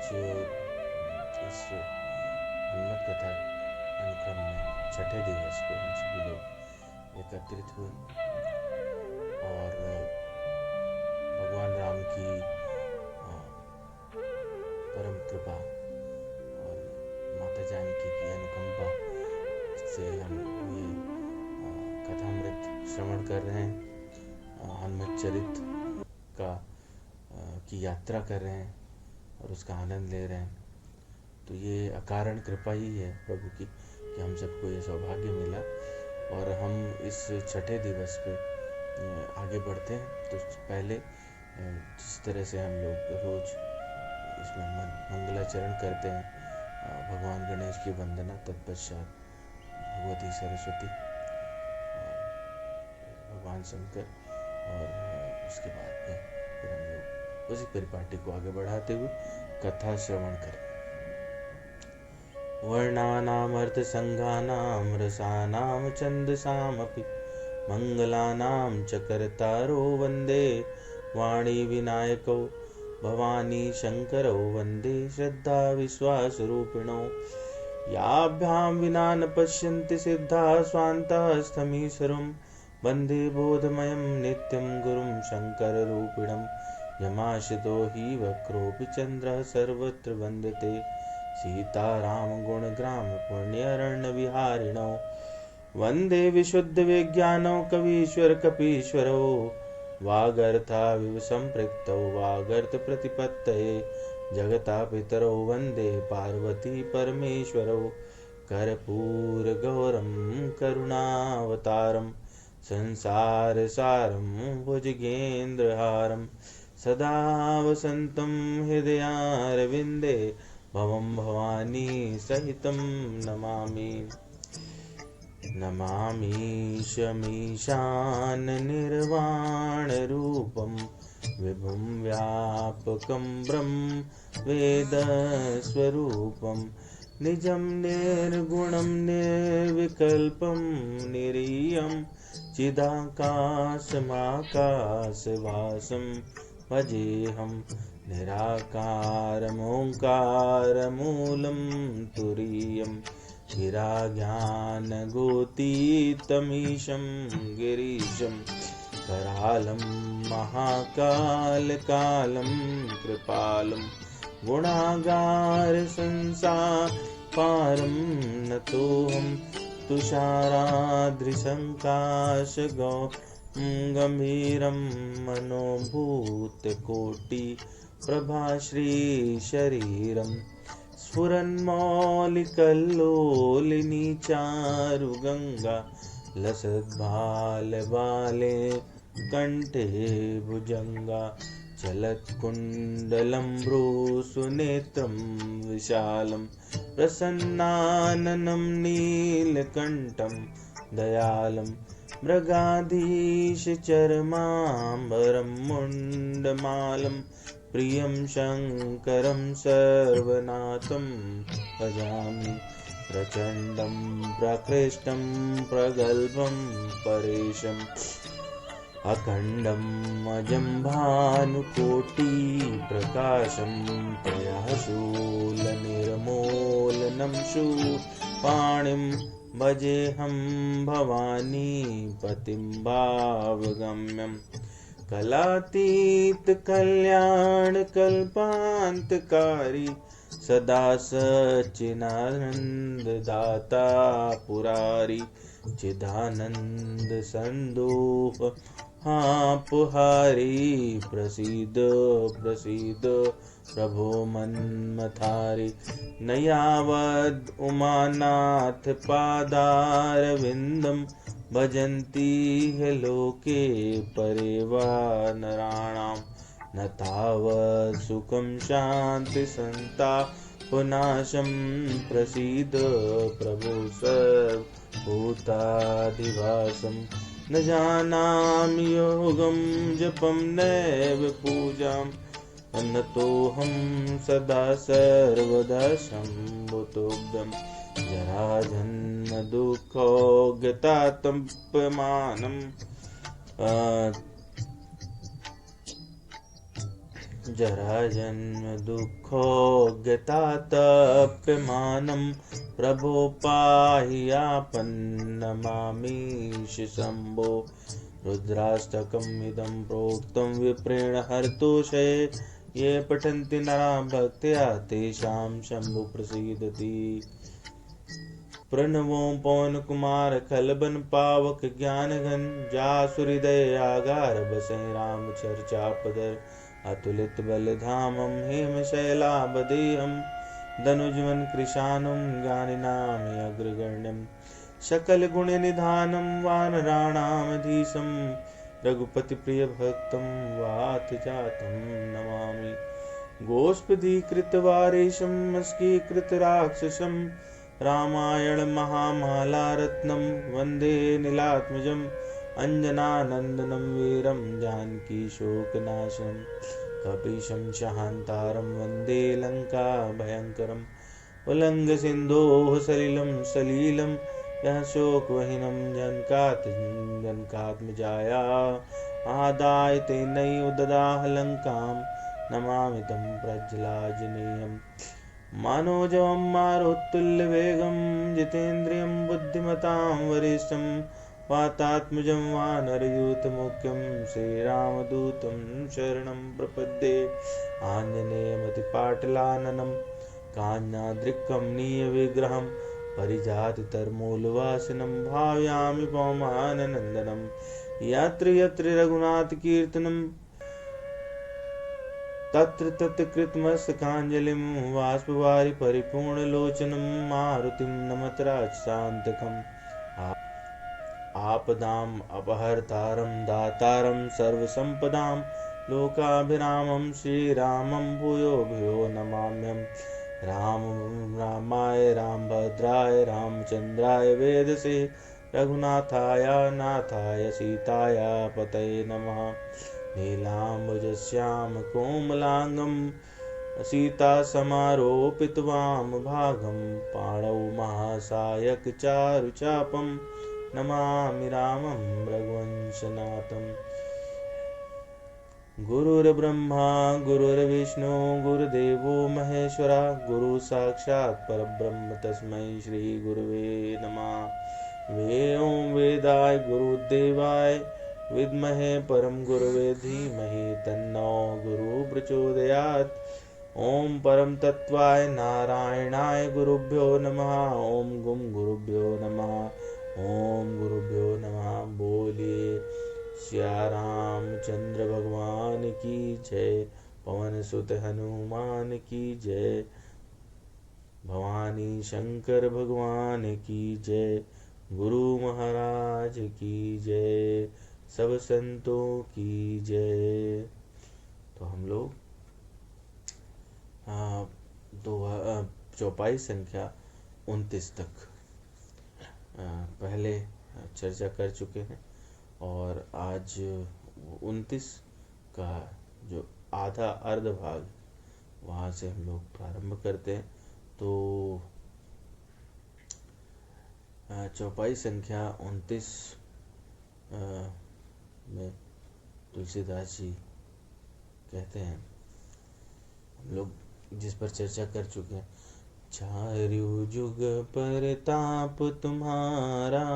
आज इस हनुमत कथा अनुक्रम में छठे दिवस पे हम सभी लोग एकत्रित हुए और भगवान राम की परम कृपा और माता जानकी की अनुकंपा से हम ये कथामृत श्रवण कर रहे हैं, हनुमत चरित का की यात्रा कर रहे हैं और उसका आनंद ले रहे हैं। तो ये अकारण कृपा ही है प्रभु की कि हम सबको ये सौभाग्य मिला और हम इस छठे दिवस पे आगे बढ़ते हैं। तो पहले जिस तरह से हम लोग रोज इसमें मंगलाचरण करते हैं, भगवान गणेश की वंदना, तत्पश्चात भगवती सरस्वती, भगवान शंकर और उसके बाद में फिर हम लोग उसी परिपाटी को आगे बढ़ाते हुए कथा श्रवण करें। वर्णानामर्थसंघानां रसानां छन्दसामपि मंगलानां च कर्तारो वन्दे वाणी विनायकौ भवानी शंकरौ वन्दे श्रद्धा विश्वासरूपिणौ याभ्यां विना न पश्यन्ति सिद्धाः स्वान्तः स्थमीश्वरं वन्दे बोधमयं नित्यं गुरुं शङ्कररूपिणं यमाश्रितो हि वक्रोऽपि चन्द्रः सर्वत्र वन्दते सीतारामगुणग्राम पुण्यरण्यविहारिणौ वन्दे विशुद्धविज्ञानौ कवीश्वर कपीश्वरौ वागर्थाविव सम्पृक्तौ वागर्थप्रतिपत्तये जगतापितरौ वन्दे पार्वती परमेश्वरौ कर्पूरगौरं करुणावतारं संसारसारं भुजगेन्द्रहारं सदा वसन्तं हृदयारविन्दे भवं भवानी सहितं नमामि। शमीशाननिर्वाणरूपं विभुं व्यापकं ब्रह्म वेदस्वरूपं निजं निर्गुणं निर्विकल्पं निरीयं चिदाकाशमाकाशवासं भजेऽहं निराकारमोङ्कारमूलं तुरीयं गिराज्ञानगोतीतमीशं गिरीशं करालं महाकालकालं कृपालं गुणागारसंसारपारं नतोऽहं तुषाराद्रिसङ्काशगौ गम्भीरं मनोभूतकोटिप्रभाश्रीशरीरं स्फुरन्मौलिकल्लोलिनी चारुगङ्गा लसद्बालबाले कण्ठे भुजङ्गा चलत्कुण्डलं भ्रूसुनेत्रं विशालं प्रसन्नाननं नीलकण्ठं दयालं मृगाधीशचर्माम्बरं मुण्डमालं प्रियं शङ्करं सर्वनाथं भजामि प्रचण्डं प्रकृष्टं प्रगल्भं परेशम् अखण्डम् अजं भानुकोटिप्रकाशं प्रयाशूलनिर्मूलनं शूलपाणिं भजेऽहं भवानी पतिं भावगम्यं कलातीतकल्याणकल्पान्तकारी सदा सच्चिदानन्ददाता पुरारी चिदानन्द सन्दोह पुहारी प्रसीद प्रसीद प्रभो मन्मथारी न यावद् उमानाथ पादारविन्दं भजन्ति ह्य लोके परे वा नराणां न तावत् सुखं शान्ति सन्तापनाशं प्रसीद प्रभो सर्वभूताधिवासं न जानामि योगं जपं नैव पूजां नतोऽहं सदा सर्वदा शम्भुतोऽब्दं जराजन्म दुःखोऽज्ञतातपमानं जरा जन्म दुःखोऽज्ञतातप्यमानं प्रभो पाहि आपन् नमामीश शम्भो। रुद्राष्टकमिदं प्रोक्तं विप्रेण हर्तोषे ये पठन्ति नरा भक्त्या तेषां शम्भु प्रसीदति। प्रणवो पवन कुमार खलबन पावक ज्ञान घन जासुहृदय आगार बसै राम चर्चा पदर। अतुलित बल धामं हेम शैलाबदेहं धनुजवन कृशानं ज्ञानिनाम अग्रगण्यं। सकल गुण निधानं वानराणामधीशं रघुपति प्रिय भक्तं वात जातं नमामि। गोष्पदीकृतवारेशं स्कीकृत राक्षसं रामायण महामाला रत्नं वन्दे नीलात्मजम्। अञ्जनानन्दनं वीरं जानकी शोकनाशनं कपीशं शान्तारं वन्दे लङ्का भयङ्करम्। उल्लङ्घसिन्धोः सलिलं सलीलं यः शोकवहिनं जनकात्मजाया आदाय तेनैव ददाह लङ्कां नमामि तं प्रज्वलाजनेयम्। मनोजवं मारुतुल्यवेगं जितेन्द्रियं बुद्धिमतां वरिष्ठं वातात्मजं वानरयूथमुख्यं श्रीरामदूतं शरणं प्रपद्ये। आञ्जनेयमतिपाटलाननं काञ्चनाद्रिकमनीयविग्रहं परिजातितरमूलवासिनं भावयामि पवमाननन्दनं। यत्र यत्र रघुनाथकीर्तनं तत्र तत्र कृतमस्तकाञ्जलिं बाष्पवारि परिपूर्णलोचनं मारुतिं नमत राजसान्तकम्। आपदाम् अपहर्तारं दातारं सर्वसम्पदां लोकाभिरामं श्रीरामं भूयो भूयो नमाम्यहम्। रामाय रामभद्राय रामचन्द्राय वेदसे रघुनाथाय नाथाय सीताय पतये नमः। नीलाम्बुजश्याम कोमलांगं सीतासमारोपितवामभागं पाणौ महासायक चारुचापं नमामि रामं रघुवंशनाथम्। गुरुर्ब्रह्मा गुरुर्विष्णु गुरुदेवो महेश्वरा गुरु साक्षात् परब्रह्म तस्मै श्री गुरुवे नमः। ॐ वेदाय गुरुदेवाय विद्महे परम गुरुवे धीमहि तन्नो गुरु प्रचोदयात्। ओम परम तत्वाय नारायणाय गुरुभ्यो नमः। ओम गुम गुरुभ्यो नमः। ओम गुरुभ्यो नमः। बोलिए श्या रामचंद्र भगवान की जय। पवन सुत हनुमान की जय। भवानी शंकर भगवान की जय। गुरु महाराज की जय। सब संतों की जय। तो हम लोग चौपाई संख्या 29 तक पहले चर्चा कर चुके हैं और आज 29 का जो आधा अर्ध भाग वहाँ से हम लोग प्रारंभ करते हैं। तो चौपाई संख्या 29 में तुलसीदास जी कहते हैं, हम लोग जिस पर चर्चा कर चुके हैं, चारु जुग परताप तुम्हारा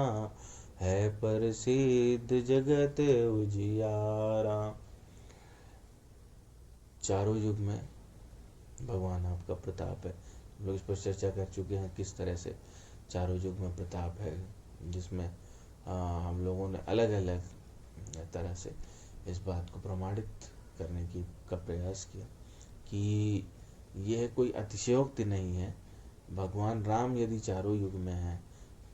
है प्रसिद्ध जगत उजियारा। चारों युग में भगवान आपका प्रताप है। हम लोग इस पर चर्चा कर चुके हैं किस तरह से चारों युग में प्रताप है, जिसमें हम लोगों ने अलग अलग तरह से इस बात को प्रमाणित करने का प्रयास किया कि यह कोई अतिशयोक्ति नहीं है। भगवान राम यदि चारों युग में है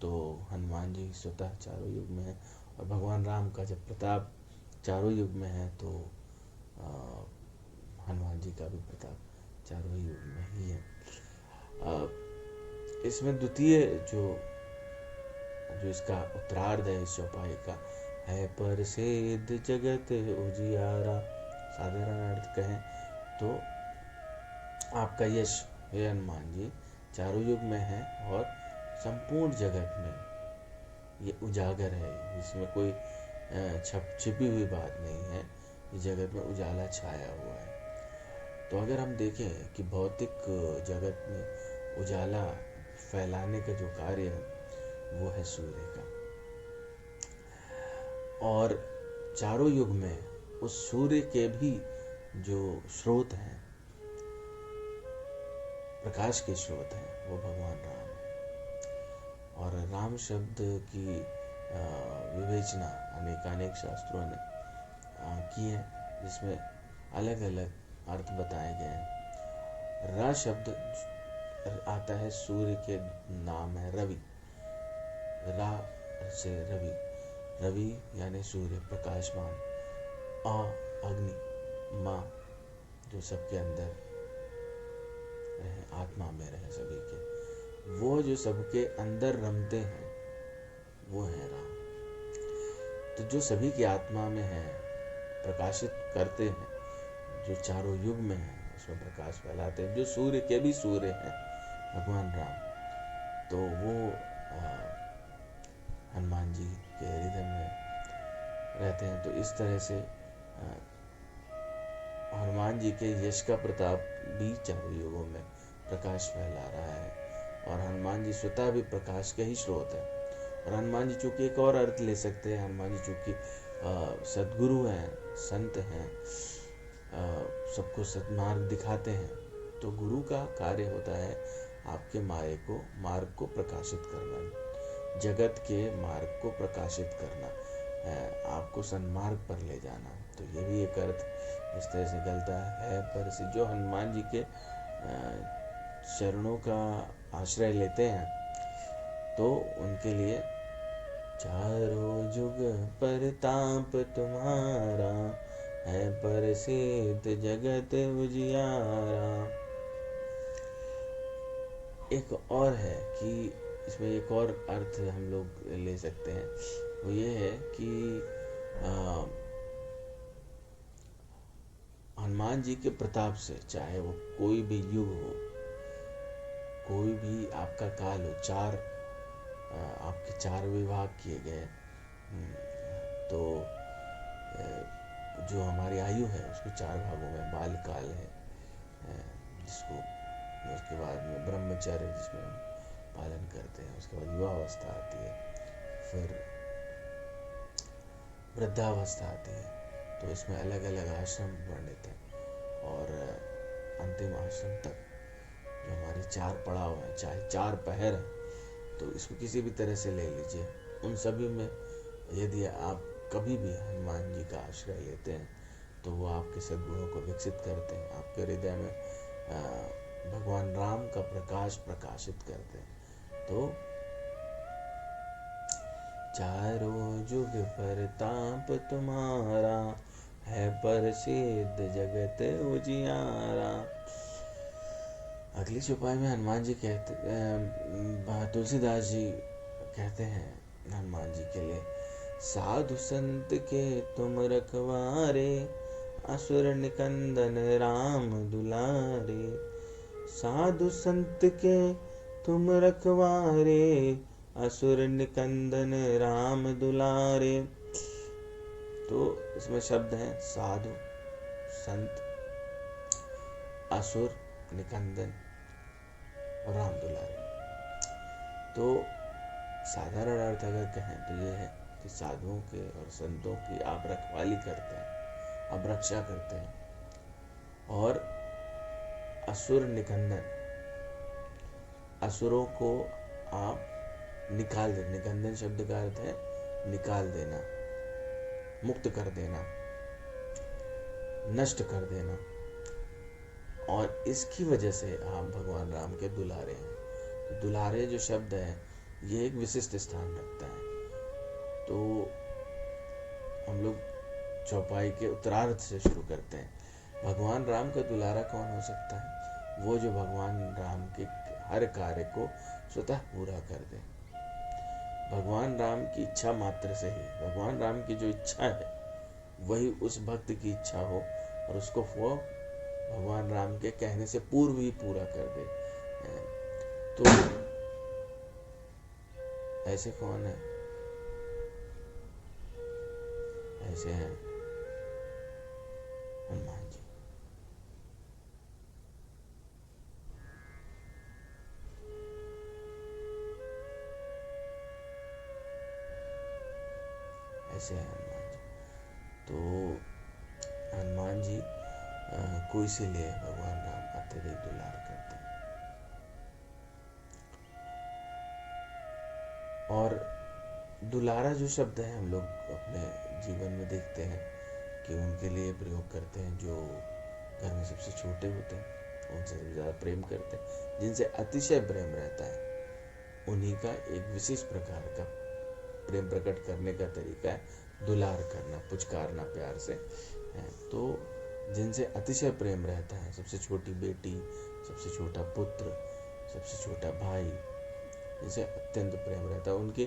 तो हनुमान जी स्वतः चारों युग में है, और भगवान राम का जब प्रताप चारों युग में है तो हनुमान जी का भी प्रताप चारों युग में ही है। इसमें द्वितीय जो इसका उत्तरार्ध है इस चौपाई का है प्रसिद्ध जगत उजियारा। साधारण अर्थ कहें तो आपका यश हे हनुमान जी चारों युग में है और संपूर्ण जगत में ये उजागर है। इसमें कोई छिपी हुई बात नहीं है। इस जगत में उजाला छाया हुआ है। तो अगर हम देखें कि भौतिक जगत में उजाला फैलाने का जो कार्य है वो है सूर्य का, और चारों युग में उस सूर्य के भी जो स्रोत हैं, प्रकाश के स्रोत हैं, वो भगवान राम है। और राम शब्द की विवेचना अनेकानेक शास्त्रों ने की है, जिसमें अलग अलग अर्थ बताए गए हैं। रा शब्द आता है सूर्य के नाम है रवि, रा से रवि, रवि यानी सूर्य प्रकाशमान, आ अग्नि, माँ जो सबके अंदर रहे, आत्मा में रहे सभी के, वो जो सबके अंदर रमते हैं वो है राम। तो जो सभी की आत्मा में है, प्रकाशित करते हैं, जो चारों युग में है उसमें प्रकाश फैलाते हैं, जो सूर्य के भी सूर्य हैं भगवान राम, तो वो हनुमान जी के हृदय में रहते हैं। तो इस तरह से हनुमान जी के यश का प्रताप भी चारों युगों में प्रकाश फैला रहा है, और हनुमान जी स्वतः भी प्रकाश के ही स्रोत है। और हनुमान जी चूंकि एक और अर्थ ले सकते हैं, हनुमान जी चूंकि सदगुरु हैं, संत हैं, सबको सदमार्ग दिखाते हैं, तो गुरु का कार्य होता है आपके मार्ग को प्रकाशित करना, जगत के मार्ग को प्रकाशित करना, आपको सन्मार्ग पर ले जाना। तो ये भी एक अर्थ इस तरह से गलता है, पर से जो हनुमान जी के चरणों का आश्रय लेते हैं तो उनके लिए चारों जुग परताप तुम्हारा, है प्रसिद्ध जगत उजियारा। एक और है कि इसमें एक और अर्थ हम लोग ले सकते हैं, वो ये है कि हनुमान जी के प्रताप से, चाहे वो कोई भी युग हो, कोई भी आपका काल हो, आपके 4 विभाग किए गए, तो जो हमारी आयु है उसको 4 भागों में, बाल काल है जिसको, उसके बाद में ब्रह्मचर्य जिसमें हम पालन करते हैं, उसके बाद युवावस्था आती है, फिर वृद्धावस्था आती है। तो इसमें अलग अलग आश्रम वर्णित हैं, और अंतिम आश्रम तक जो हमारी 4 पड़ाव हैं, चाहे 4 पहर हैं, तो इसको किसी भी तरह से ले लीजिए, उन सभी में यदि आप कभी भी हनुमान जी to आश्रय लेते हैं तो वो आपके सद्गुणों को विकसित करते हैं, आपके हृदय में भगवान राम का प्रकाश प्रकाशित करते हैं। तो चारों जुग परताप तुम्हारा, है प्रसिद्ध जगत उजियारा। अगली चौपाई में हनुमान जी कहते, तुलसीदास जी कहते हैं हनुमान जी के लिए, साधु संत के तुम रखवारे, असुर निकंदन राम दुलारे। साधु संत के तुम रखवारे, असुर निकंदन राम दुलारे। तो इसमें शब्द हैं साधु, संत, असुर निकंदन और राम दुलारे। तो साधारण अर्थ अगर कहें तो ये है कि साधुओं के और संतों की आप रखवाली करते हैं, आप रक्षा करते हैं, और असुर निकंदन, असुरों को आप निकाल दे। निकंदन शब्द का अर्थ है निकाल देना, मुक्त कर देना, नष्ट कर देना, और इसकी वजह से आप भगवान राम के दुलारे हैं। दुलारे जो शब्द है ये एक विशिष्ट स्थान रखता है। तो हम लोग चौपाई के उत्तरार्ध से शुरू करते हैं। भगवान राम का दुलारा कौन हो सकता है? वो जो भगवान राम के हर कार्य को स्वतः पूरा कर दे। भगवान राम की इच्छा मात्र से ही, भगवान राम की जो इच्छा है वही उस भक्त की इच्छा हो, और उसको वो भगवान राम के कहने से पूर्व ही पूरा कर दे। तो ऐसे कौन है? ऐसे हैं हनुमान जी। ऐसे है हनुमान जी। तो हनुमान जी को इसीलिए भगवान राम अत्यधिक दुलार करते हैं। और दुलारा जो शब्द है हम लोग अपने जीवन में देखते हैं कि उनके लिए प्रयोग करते हैं जो घर में सबसे छोटे होते हैं, उनसे सबसे ज़्यादा प्रेम करते हैं, जिनसे अतिशय प्रेम रहता है। उन्हीं का एक विशेष प्रकार का प्रेम प्रकट करने का तरीका है दुलार करना, पुचकारना प्यार से है। तो जिनसे अतिशय प्रेम रहता है, सबसे छोटी बेटी, सबसे छोटा पुत्र, सबसे छोटा भाई, जिनसे अत्यंत प्रेम रहता है, उनके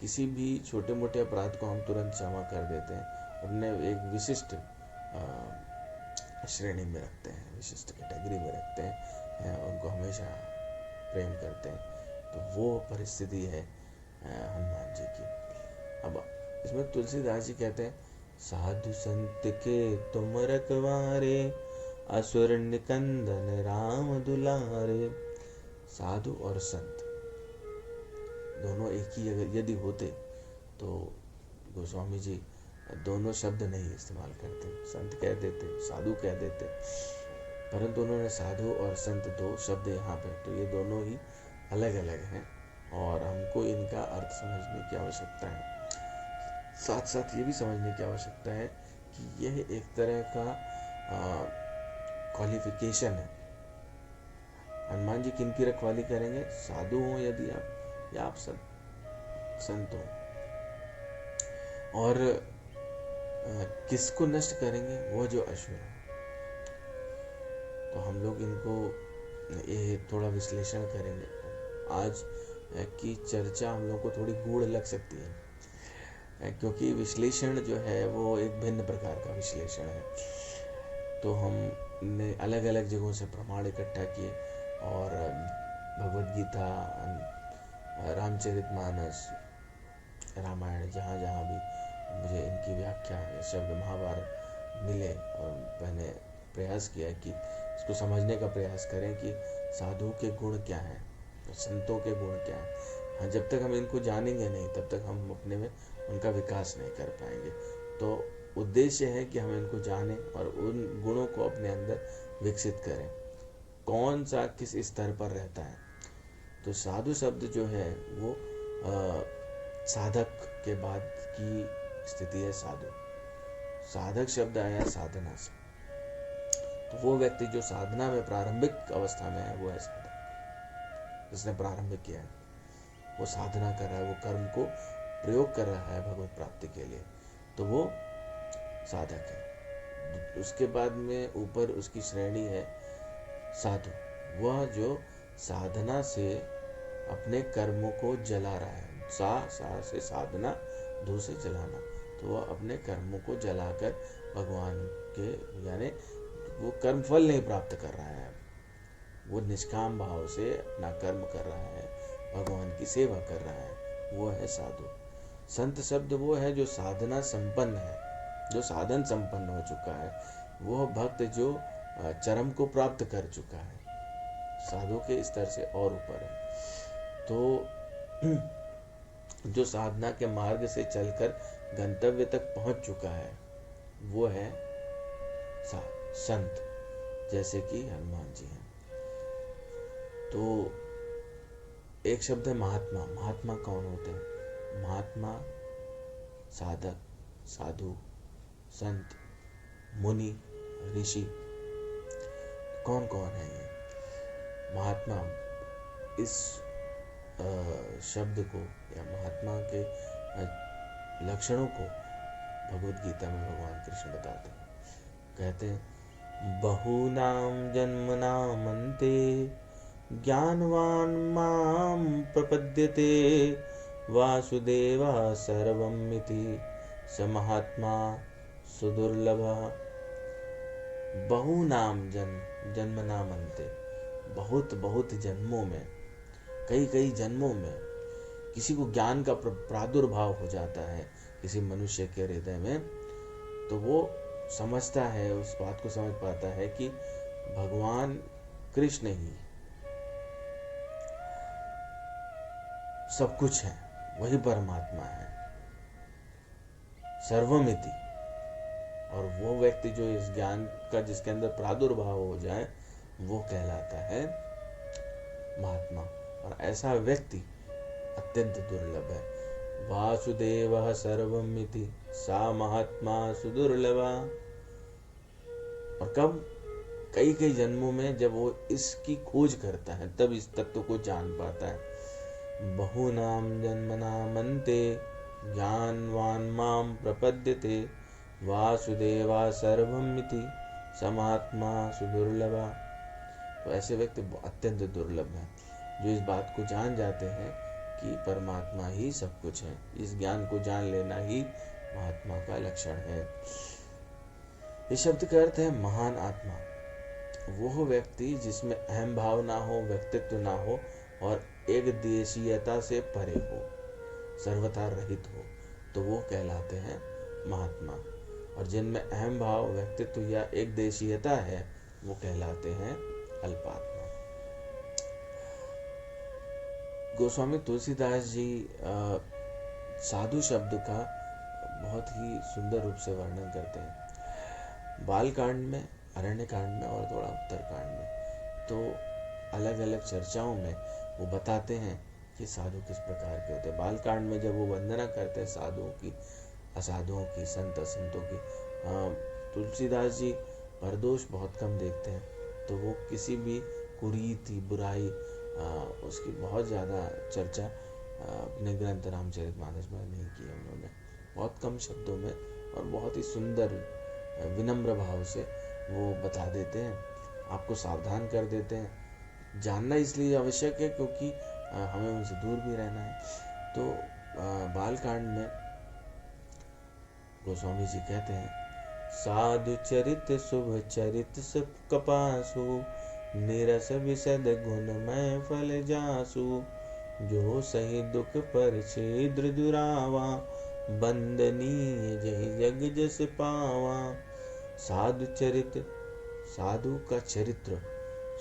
किसी भी छोटे मोटे अपराध को हम तुरंत क्षमा कर देते हैं, उन्हें एक विशिष्ट श्रेणी में रखते हैं, विशिष्ट कैटेगरी में रखते हैं, उनको हमेशा प्रेम करते हैं। तो वो परिस्थिति है हनुमान जी की। अब इसमें तुलसीदास जी कहते हैं, साधु संत के तुम रखवारे, असुर निकंदन राम दुलारे। साधु और संत दोनों एक ही अगर यदि होते तो गोस्वामी जी दोनों शब्द नहीं इस्तेमाल करते, संत कह देते, साधु कह देते, परंतु उन्होंने साधु और संत दो शब्द यहाँ पे, तो ये दोनों ही अलग अलग हैं और हमको इनका अर्थ समझने की आवश्यकता है। साथ साथ ये भी समझने की आवश्यकता है कि यह एक तरह का क्वालिफिकेशन है। हनुमान जी किन की रखवाली करेंगे? साधु हो यदि आप, या आप संत हो। और किसको नष्ट करेंगे? वो जो असुर हो। तो हम लोग इनको ये थोड़ा विश्लेषण करेंगे। आज की चर्चा हम लोग को थोड़ी गूढ़ लग सकती है, क्योंकि विश्लेषण जो है वो एक भिन्न प्रकार का विश्लेषण है। तो हमने अलग अलग जगहों से प्रमाण इकट्ठा किए और भगवद गीता, रामचरितमानस, रामायण, जहाँ जहाँ भी मुझे इनकी व्याख्या या शब्द महाभारत मिले, और मैंने प्रयास किया कि इसको समझने का प्रयास करें कि साधु के गुण क्या हैं, तो संतों के गुण क्या हैं। हाँ, जब तक हम इनको जानेंगे नहीं तब तक हम अपने में उनका विकास नहीं कर पाएंगे। तो उद्देश्य है कि हम इनको जानें और उन गुणों को अपने अंदर विकसित करें। कौन सा किस स्तर पर रहता है? तो साधु शब्द जो है वो साधक के बाद की स्थिति है साधु। साधक शब्द आया साधना से, तो वो व्यक्ति जो साधना में प्रारंभिक अवस्था में है वो है साधक। जिसने प्रारंभ किया है, वो साधना कर रहा है, वो कर्म को प्रयोग कर रहा है भगवत प्राप्ति के लिए, तो वो साधक है। उसके बाद में ऊपर उसकी श्रेणी है साधु, वह जो साधना से अपने कर्मों को जला रहा है। सा से साधना, धू से जलाना, तो वह अपने कर्मों को जलाकर भगवान के, यानी वो कर्म फल नहीं प्राप्त कर रहा है, वो निष्काम भाव से अपना कर्म कर रहा है, भगवान की सेवा कर रहा है, वो है साधु। संत शब्द वो है जो साधना संपन्न है, जो साधन संपन्न हो चुका है, वो भक्त जो चरम को प्राप्त कर चुका है, साधु के स्तर से और ऊपर है। तो जो साधना के मार्ग से चलकर गंतव्य तक पहुंच चुका है, वो है संत, जैसे कि हनुमान जी हैं। तो एक शब्द है महात्मा। महात्मा कौन होते हैं? महात्मा साधक, साधु, संत, मुनि, ऋषि, कौन कौन है ये महात्मा? इस शब्द को या महात्मा के लक्षणों को भगवद गीता में भगवान कृष्ण बताते हैं। कहते हैं, बहूनां जन्मनामन्ते ज्ञानवान् मां प्रपद्यते, वासुदेवा सर्वमिति स महात्मा सुदुर्लभः। बहूनां जन्मनामन्ते, बहुत बहुत जन्मों में, कई कई जन्मों में किसी को ज्ञान का प्रादुर्भाव हो जाता है किसी मनुष्य के हृदय में, तो वो समझता है, उस बात को समझ पाता है कि भगवान कृष्ण ही सब कुछ है, वही परमात्मा है। सर्वमिति। और वो व्यक्ति जो इस ज्ञान का जिसके अंदर प्रादुर्भाव हो जाए वो कहलाता है महात्मा। और ऐसा व्यक्ति अत्यंत दुर्लभ है। वासुदेवः सर्वमिति सा महात्मा सुदुर्लभा। और कब, कई कई जन्मों में जब वो इसकी खोज करता है तब इस तत्व को जान पाता है। बहुनाम जन्मनाम अन्ते ज्ञानवान माम प्रपद्यते वासुदेवा सर्वमिति स महात्मा सुदुर्लभा। तो ऐसे व्यक्ति अत्यंत दुर्लभ हैं जो इस बात को जान जाते हैं कि परमात्मा ही सब कुछ है। इस ज्ञान को जान लेना ही महात्मा का लक्षण है। इस शब्द का अर्थ है महान आत्मा। वो व्यक्ति जिसमें अहम भाव ना हो, व्यक्तित्व ना हो और एक देशीयता से परे हो, सर्वथा रहित हो, तो वो कहलाते हैं महात्मा। और जिनमें अहम भाव, व्यक्तित्व या एक देशीयता है वो कहलाते हैं अल्पात्मा। गोस्वामी तुलसीदास जी साधु शब्द का बहुत ही सुंदर रूप से वर्णन करते हैं। बाल कांड में, अरण्य कांड में और थोड़ा उत्तर कांड में, तो अलग अलग चर्चाओं में वो बताते हैं कि साधु किस प्रकार के होते हैं। बाल कांड में जब वो वंदना करते हैं साधुओं की, असाधुओं की, संत असंतों की, तुलसीदास जी परदोष बहुत कम देखते हैं, तो वो किसी भी कुरीति, बुराई, उसकी बहुत ज़्यादा चर्चा अपने ग्रंथ रामचरितमानस में नहीं की है उन्होंने। बहुत कम शब्दों में और बहुत ही सुंदर विनम्र भाव से वो बता देते हैं, आपको सावधान कर देते हैं। जानना इसलिए आवश्यक है क्योंकि हमें उनसे दूर भी रहना है। तो बाल कांड में गोस्वामी जी कहते हैं, साधु चरित शुभ चरित सब कपासु निरस विशद गुणमय फल जासु जो सही दुख पर छिद्र दुरावा बंदनीय जहि जग जस पावा। साधु चरित, साधु का चरित्र,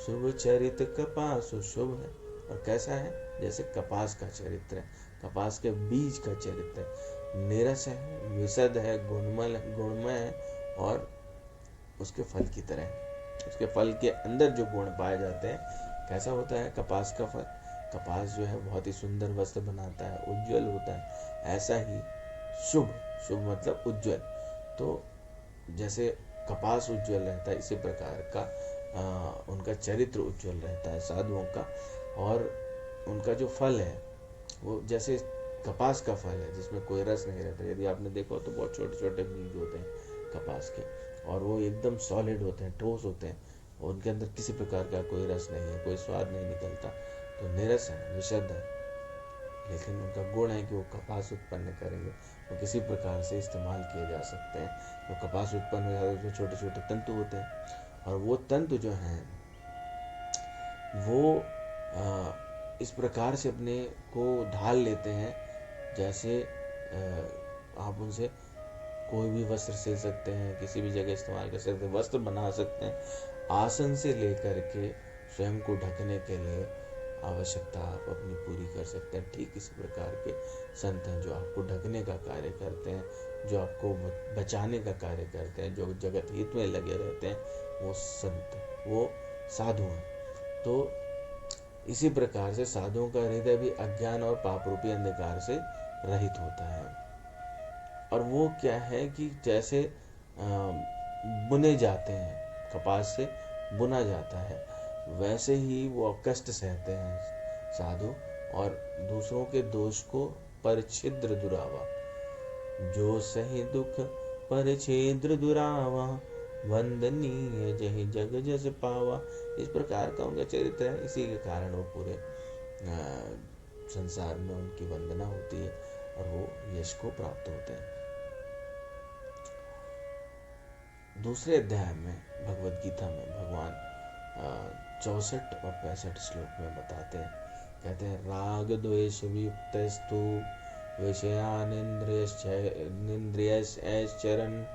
शुभ चरित कपासु, शुभ है और कैसा है, जैसे कपास का चरित्र है, कपास के बीज का चरित्र है, निरस है, विशद है, गुणमय है और उसके फल की तरह है। उसके फल के अंदर जो गुण पाए जाते हैं, कैसा होता है कपास का फल, कपास जो है बहुत ही सुंदर वस्त्र बनाता है, उज्जवल होता है। ऐसा ही शुभ, शुभ मतलब उज्जवल, तो जैसे कपास उज्जवल रहता है इसी प्रकार का उनका चरित्र उज्जवल रहता है साधुओं का। और उनका जो फल है वो जैसे कपास का फल है जिसमें कोई रस नहीं रहता। यदि आपने देखा तो बहुत छोटे छोटे बीज होते हैं कपास के और वो एकदम सॉलिड होते हैं, ठोस होते हैं और उनके अंदर किसी प्रकार का कोई रस नहीं है, कोई स्वाद नहीं निकलता, तो निरस है, विशुद्ध है। लेकिन उनका गुण है कि वो कपास उत्पन्न करेंगे, वो किसी प्रकार से इस्तेमाल किए जा सकते हैं। तो कपास उत्पन्न हो जाता है, उसमें छोटे छोटे तंतु होते हैं और वो तंतु जो हैं वो इस प्रकार से अपने को ढाल लेते हैं जैसे आप उनसे कोई भी वस्त्र सिल सकते हैं, किसी भी जगह इस्तेमाल कर सकते हैं, वस्त्र बना सकते हैं। आसन से लेकर के स्वयं को ढकने के लिए आवश्यकता आप अपनी पूरी कर सकते हैं। ठीक इसी प्रकार के संत हैं जो आपको ढकने का कार्य करते हैं, जो आपको बचाने का कार्य करते हैं, जो जगत हित में लगे रहते हैं, वो संत, वो साधु हैं। तो इसी प्रकार से साधुओं का हृदय भी अज्ञान और पाप रूपी अंधकार से रहित होता है। और वो क्या है कि जैसे बुने जाते हैं, कपास से बुना जाता है, वैसे ही वो कष्ट सहते हैं साधु और दूसरों के दोष को परछिद्र दुरावा, जो सही दुख परछिद्र दुरावा वंदनीय जहि जग जस पावा। इस प्रकार का उनका चरित्र है, इसी के कारण वो पूरे संसार में उनकी वंदना होती है और वो यश को प्राप्त होते हैं। दूसरे अध्याय में भगवद गीता में भगवान 64 और 65 श्लोक में बताते हैं, कहते हैं, राग द्वेष वियुक्तस्तु विषयानिन्द्रियश्चरन्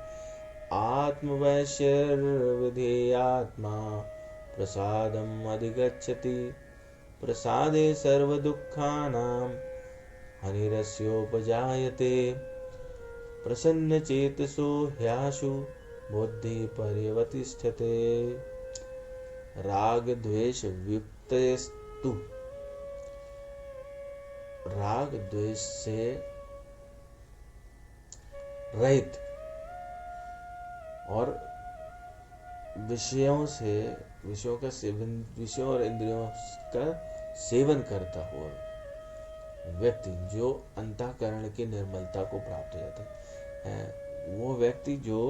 आत्मवैश्यर्विधेयात्मा प्रसादम् अधिगच्छति प्रसादे सर्वदुःखानां हानिरस्योपजायते। प्रसन्न चेतसो ह्याशु बुद्धि पर्यवतिष्ठते। राग द्वेष वियुक्तस्तु, राग द्वेष से रहित और विषयों का सेवन, विषयों और इंद्रियों का सेवन करता हुआ व्यक्ति जो अंतःकरण की निर्मलता को प्राप्त हो जाता है, वो व्यक्ति जो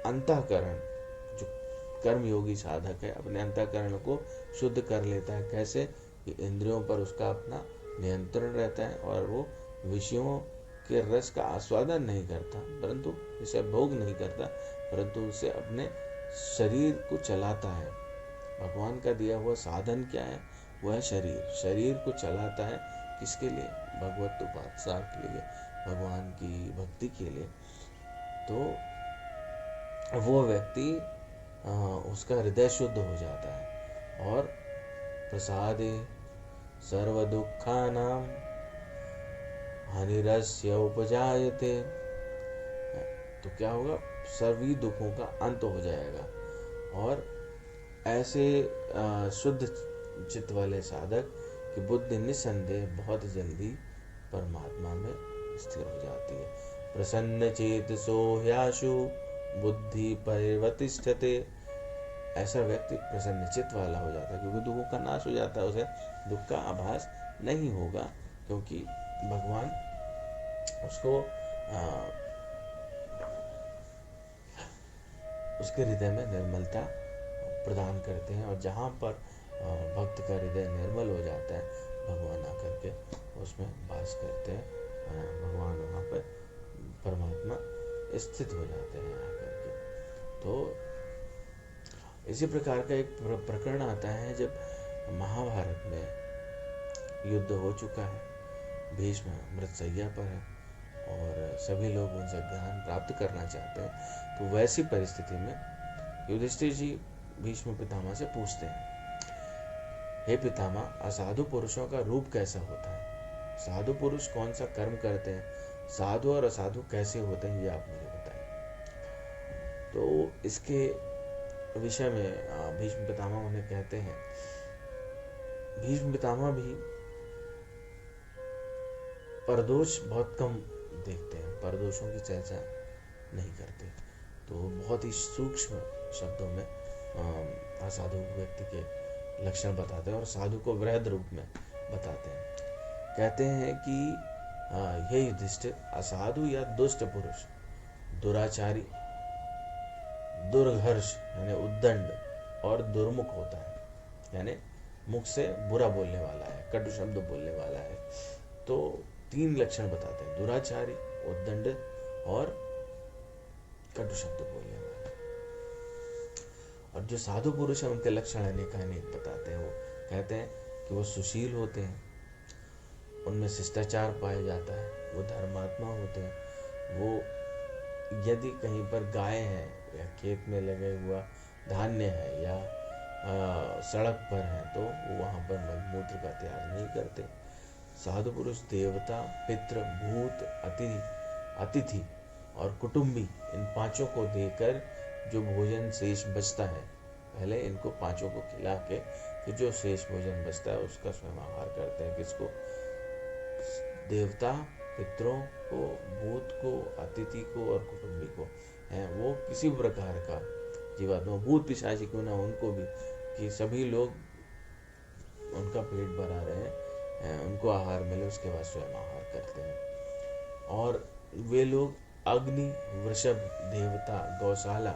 अंतःकरण, जो कर्मयोगी साधक है, अपने अंतःकरण को शुद्ध कर लेता है। कैसे कि इंद्रियों पर उसका अपना नियंत्रण रहता है और वो विषयों के रस का आस्वादन नहीं करता, परंतु इसे भोग नहीं करता, परंतु उसे अपने शरीर को चलाता है। भगवान का दिया हुआ साधन क्या है? वह शरीर को चलाता है। किसके लिए? भगवत उपासना के लिए, भगवान की भक्ति के लिए। तो वो व्यक्ति उसका हृदय शुद्ध हो जाता है। और प्रसादे सर्व दुखानां हानिरस्य उपजायते, तो क्या होगा? सभी दुखों का अंत हो जाएगा। और ऐसे शुद्ध चित्त वाले साधक की बुद्धि निसंदेह बहुत जल्दी परमात्मा में स्थिर हो जाती है। प्रसन्न चेतसो ह्याशु बुद्धि परिवर्तिष्ठते, ऐसा व्यक्ति प्रसन्न चित्त वाला हो जाता है, क्योंकि दुखों का नाश हो जाता है। उसे दुख का आभास नहीं होगा, क्योंकि भगवान उसको उसके हृदय में निर्मलता प्रदान करते हैं। और जहाँ पर भक्त का हृदय निर्मल हो जाता है, भगवान आकर के उसमें वास करते हैं। भगवान वहाँ पर परमात्मा स्थित हो जाते हैं आकर के। तो इसी प्रकार का एक प्रकरण आता है जब महाभारत में युद्ध हो चुका है, भीष्म मृतशैया पर है और सभी लोग उनसे ज्ञान प्राप्त करना चाहते हैं। तो वैसी परिस्थिति में युधिष्ठिर जी भीष्म पितामह से पूछते हैं, हे पितामह, असाधु पुरुषों का रूप कैसा होता है? साधु पुरुष कौन सा कर्म करते हैं? साधु और असाधु कैसे होते हैं, ये आप मुझे बताएं। तो इसके विषय में भीष्म पितामह उन्हें कहते हैं, भीष्म पितामह भी परदोष बहुत कम देखते हैं, परदोषों की चर्चा नहीं करते। तो बहुत ही सूक्ष्म शब्दों में असाधु व्यक्ति के लक्षण बताते हैं और साधु को वृहद रूप में बताते हैं। कहते हैं कि हे युधिष्ठिर, असाधु या दुष्ट पुरुष दुराचारी, दुर्घर्ष यानी उद्दंड और दुर्मुख होता है, यानी मुख से बुरा बोलने वाला है, कटु शब्द बोलने वाला है। तो 3 लक्षण बताते हैं, दुराचारी, उद्दंड और कटु शब्द बोलने वाला। और जो साधु पुरुष है उनके लक्षण अनेक बताते हैं। वो कहते हैं कि वो सुशील होते हैं, उनमें शिष्टाचार पाया जाता है, वो धर्मात्मा होते हैं, वो यदि कहीं पर गाय है या खेत में लगे हुआ धान्य है या सड़क पर है तो वो वहाँ पर मलमूत्र का त्याग नहीं करते। साधु पुरुष देवता, पितृ, भूत, अतिथि और कुटुंबी, इन 5 को देकर जो भोजन शेष बचता है, पहले इनको 5 को खिला के फिर जो शेष भोजन बचता है उसका स्वयं आहार करते हैं। किसको? देवता, पितरों को, भूत को, अतिथि को और कुटुंबी को है। वो किसी प्रकार का जीवात्मा, भूत पिशाची क्यों ना, उनको भी, कि सभी लोग उनका पेट भरा रहे, उनको आहार मिले, उसके बाद स्वयं आहार करते हैं। और वे लोग अग्नि, वृषभ, देवता, गौशाला,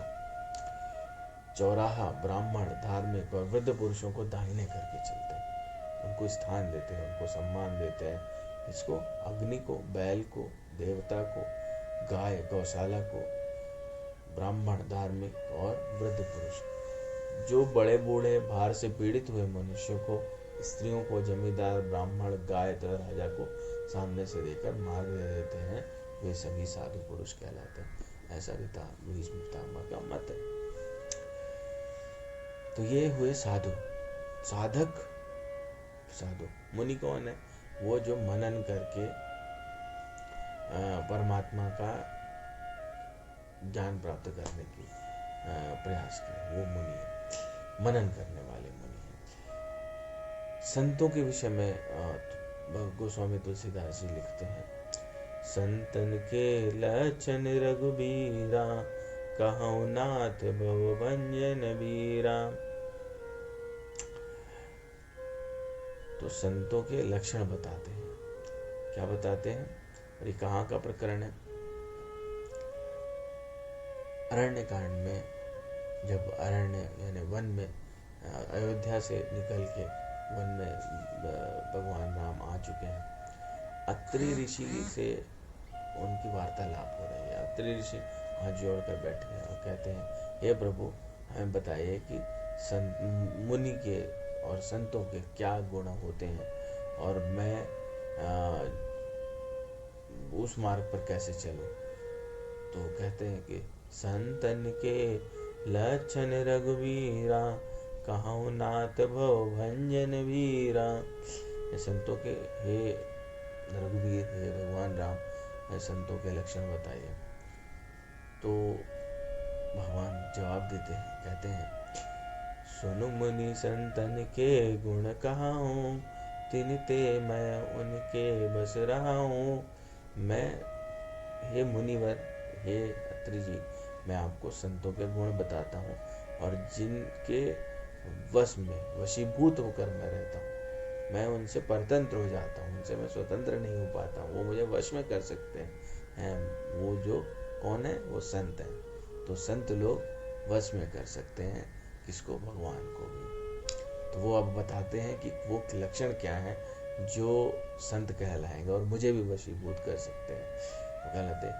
चौराहा, ब्राह्मण, धार्मिक और वृद्ध पुरुषों को दाहिने करके चलते हैं, उनको स्थान देते हैं, उनको सम्मान देते हैं। इसको अग्नि को, बैल को, देवता को, गाय, गौशाला को, ब्राह्मण, धार्मिक और वृद्ध पुरुष, जो बड़े बूढ़े भार से पीड़ित हुए मनुष्यों को, स्त्रियों को, जमींदार, ब्राह्मण, गाय तथा राजा को सामने से देकर मार्ग दे देते हैं, वे सभी साधु पुरुष कहलाते हैं। ऐसा भीष्म पितामह का मत है। तो ये हुए साधु। साधक, साधु मुनि कौन है? वो जो मनन करके परमात्मा का ज्ञान प्राप्त करने की प्रयास करें, वो मुनि है, मनन करने वाले मुनि हैं। संतों के विषय में गोस्वामी तुलसीदास जी लिखते हैं, संतन के लक्षण रघुबीरा, कहूँ नाथ भव भंजन बीरा। तो संतों के लक्षण बताते हैं। क्या बताते हैं? और ये कहाँ का प्रकरण है? अरण्य कांड में, जब अरण्य यानी वन में, अयोध्या से निकल के वन में भगवान राम आ चुके हैं, अत्रि ऋषि से उनकी वार्तालाप हो रही है। अत्रि ऋषि हाथ जोड़कर बैठे हैं और कहते हैं, हे प्रभु, हमें बताइए कि मुनि के और संतों के क्या गुण होते हैं, और मैं उस मार्ग पर कैसे चलूं। तो कहते हैं कि संतन के लक्षण रघुवीरा, कहूँ नाथ भव भंजन वीरा। संतों के, हे रघुवीर, हे भगवान राम, संतों के लक्षण बताइए। तो भगवान जवाब देते हैं, कहते हैं, सुनु मुनि संतन के गुण कहाऊं, तिन ते मैं उनके बस रहा हूँ। मैं, हे मुनिवर, हे अत्रि जी, मैं आपको संतों के गुण बताता हूँ, और जिनके वश में, वशीभूत होकर मैं रहता हूँ, मैं उनसे परतंत्र हो जाता हूँ, उनसे मैं स्वतंत्र नहीं हो पाता हूँ, वो मुझे वश में कर सकते हैं। वो जो कौन है? वो संत है। तो संत लोग वश में कर सकते हैं किसको? भगवान को भी। तो वो अब बताते हैं कि वो लक्षण क्या है जो संत कहलाएंगे और मुझे भी वशीभूत कर सकते हैं। वो कहलाते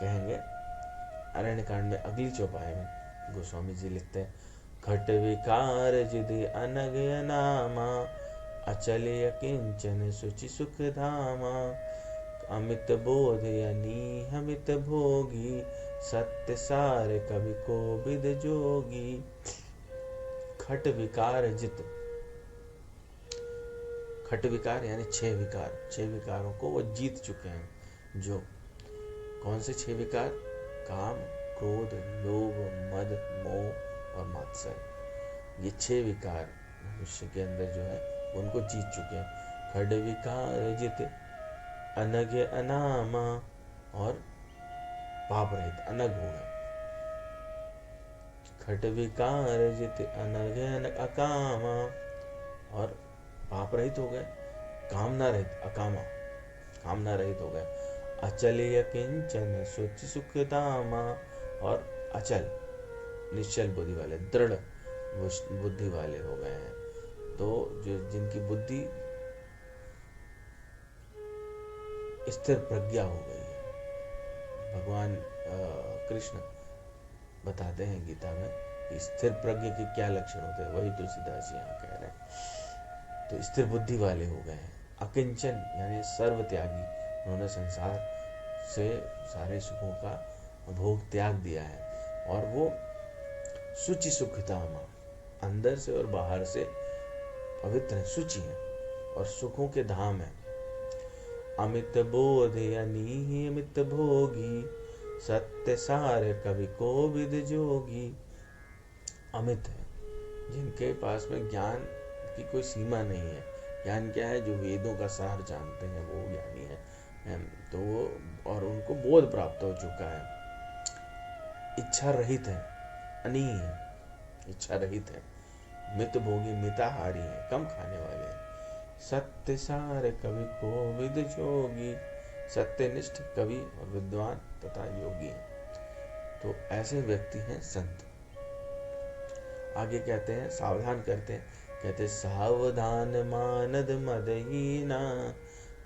कहेंगे, अरण्य कांड में अगली चौपाई में गोस्वामी जी लिखते हैं, घट विकार जिदि अनग अनामा, अचल अकिंचन सुचि सुख धामा, अमित बोध अनिहमित भोगी, सत्य सार कवि कोविद जोगी। खट विकार जित, खट विकार यानी 6 विकार, 6 विकारों को वो जीत चुके हैं। जो कौन से 6 विकार? काम, क्रोध, लोभ, मद, मोह और मात्सर्य। ये 6 विकार मनुष्य के अंदर जो है उनको जीत चुके हैं। खड विकार जित अनग अनामा, और पाप रहित, अनग हो गए। खट विकार जित अनग अकामा, और पाप रहित हो गए। कामना रहित, अकामा, कामना रहित हो गए। अचल किंचन सुच सुख दामा, और अचल, निश्चल बुद्धि वाले, दृढ़ बुद्धि वाले हो गए हैं। तो जो जिनकी बुद्धि स्थिर प्रज्ञा हो गई है। भगवान कृष्ण बताते हैं गीता में कि स्थिर प्रज्ञा के क्या लक्षण होते हैं, वही तुलसीदास जी यहाँ कह रहे हैं। तो स्थिर बुद्धि वाले हो गए हैं। अकिंचन यानी सर्व त्यागी, उन्होंने संसार से सारे सुखों का भोग त्याग दिया है, और वो शुचि सुखधामा, अंदर से और बाहर से पवित्र है, शुचि है और सुखों के धाम है। अमित बोध अनियमित भोगी, सत्य सार कवि कोविद जोगी। अमित है, जिनके पास में ज्ञान की कोई सीमा नहीं है। ज्ञान क्या है? जो वेदों का सार जानते हैं वो ज्ञानी है। तो और उनको बोध प्राप्त हो चुका है। इच्छा रहित है, अनी है, इच्छा रहित है। मित भोगी, मिताहारी है, कम खाने वाले हैं। सत्य सार कवि कोविद जोगी, सत्यनिष्ठ कवि और विद्वान तथा योगी हैं। तो ऐसे व्यक्ति हैं संत। आगे कहते हैं, सावधान करते हैं, कहते सावधान मानद मदहीना,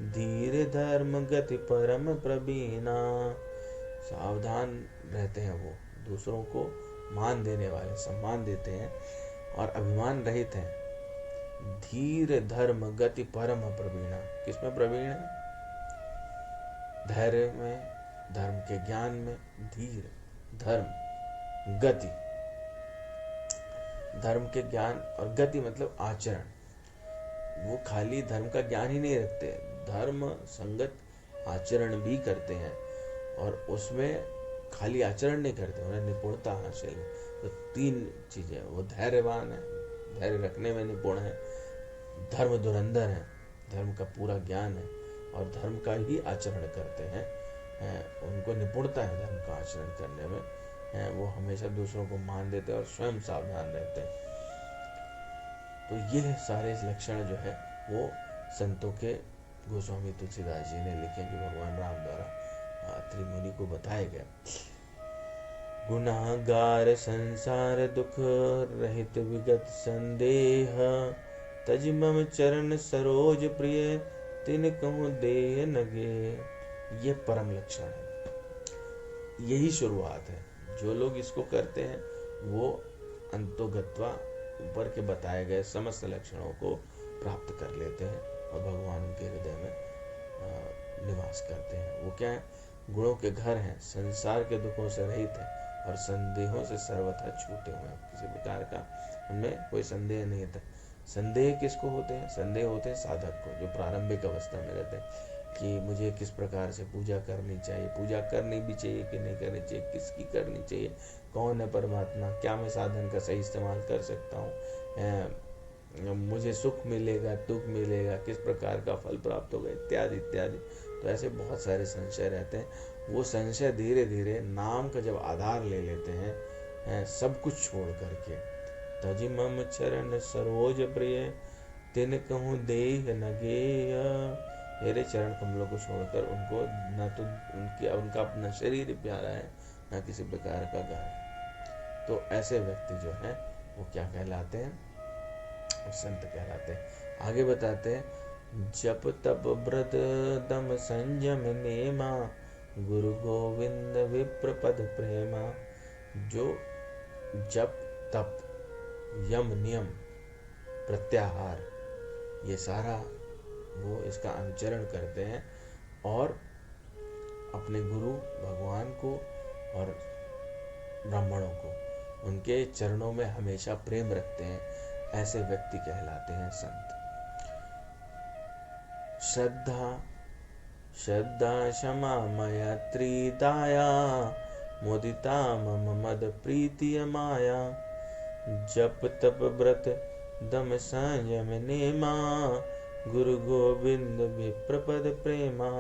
धीर धर्म गति परम प्रवीणा। सावधान रहते हैं वो, दूसरों को मान देने वाले, सम्मान देते हैं और अभिमान रहित हैं। धीर धर्म गति परम प्रवीणा, किसमें प्रवीण है? धैर्य में, धर्म के ज्ञान में। धीर, धर्म, गति, धर्म के ज्ञान, और गति मतलब आचरण। वो खाली धर्म का ज्ञान ही नहीं रखते, धर्म संगत आचरण भी करते हैं, और उसमें खाली आचरण नहीं करते, उन्हें निपुणता हासिल है। तो 3 चीज़ें, वो धैर्यवान है, धैर्य रखने में निपुण है, धर्म धुरंधर है, धर्म का पूरा ज्ञान है और धर्म का ही आचरण करते हैं, उनको निपुणता है धर्म का आचरण करने में, वो हमेशा दूसरों को मान देते हैं और स्वयं सावधान रहते हैं। तो ये सारे लक्षण जो है वो संतों के गोस्वामी तुलसीदास जी ने लिखे, जो भगवान राम द्वारा त्रिमुनि को बताए गए। गुनाहगार संसार दुख रहित विगत संदेह, तज मम चरण सरोज प्रिय तिन कहूँ देह नगे। ये परम लक्षण है, यही शुरुआत है। जो लोग इसको करते हैं वो अंतोगत्वा ऊपर के बताए गए समस्त लक्षणों को प्राप्त कर लेते हैं और भगवान उनके हृदय में निवास करते हैं। वो क्या है? गुणों के घर हैं, संसार के दुखों से रहित है और संदेहों से सर्वथा छूटे हुए हैं। किसी प्रकार का उनमें कोई संदेह नहीं था। संदेह किसको होते हैं? संदेह होते हैं साधक को, जो प्रारंभिक अवस्था में रहते हैं कि मुझे किस प्रकार से पूजा करनी चाहिए, पूजा करनी भी चाहिए कि नहीं करनी चाहिए, किसकी करनी चाहिए, कौन है परमात्मा, क्या मैं साधन का सही इस्तेमाल कर सकता हूँ, मुझे सुख मिलेगा, दुख मिलेगा, किस प्रकार का फल प्राप्त होगा, इत्यादि इत्यादि। तो ऐसे बहुत सारे संशय रहते हैं। वो संशय धीरे धीरे नाम का जब आधार ले लेते हैं, सब कुछ छोड़ करके, तजि मम चरण सरोज प्रिय तिन कहूँ देह नगेय, मेरे चरण कमलों को छोड़कर उनको न तो उनका अपना शरीर प्यारा है, न किसी प्रकार का घर। तो ऐसे व्यक्ति जो है वो क्या कहलाते हैं? संत कहलाते हैं। आगे बताते हैं, जप तप व्रत दम संयम नेमा, गुरु गोविंद विप्र पद प्रेमा। जो जप तप यम नियम प्रत्याहार ये सारा वो इसका अनुचरण करते हैं और अपने गुरु भगवान को और ब्राह्मणों को उनके चरणों में हमेशा प्रेम रखते हैं, ऐसे व्यक्ति कहलाते हैं संत। श्रद्धा क्षमा मैत्री दया, मुदिता मम मद प्रीति माया, जप तप व्रत दम संयम नेमा, गुरु गोविंद विप्र पद प्रेमा।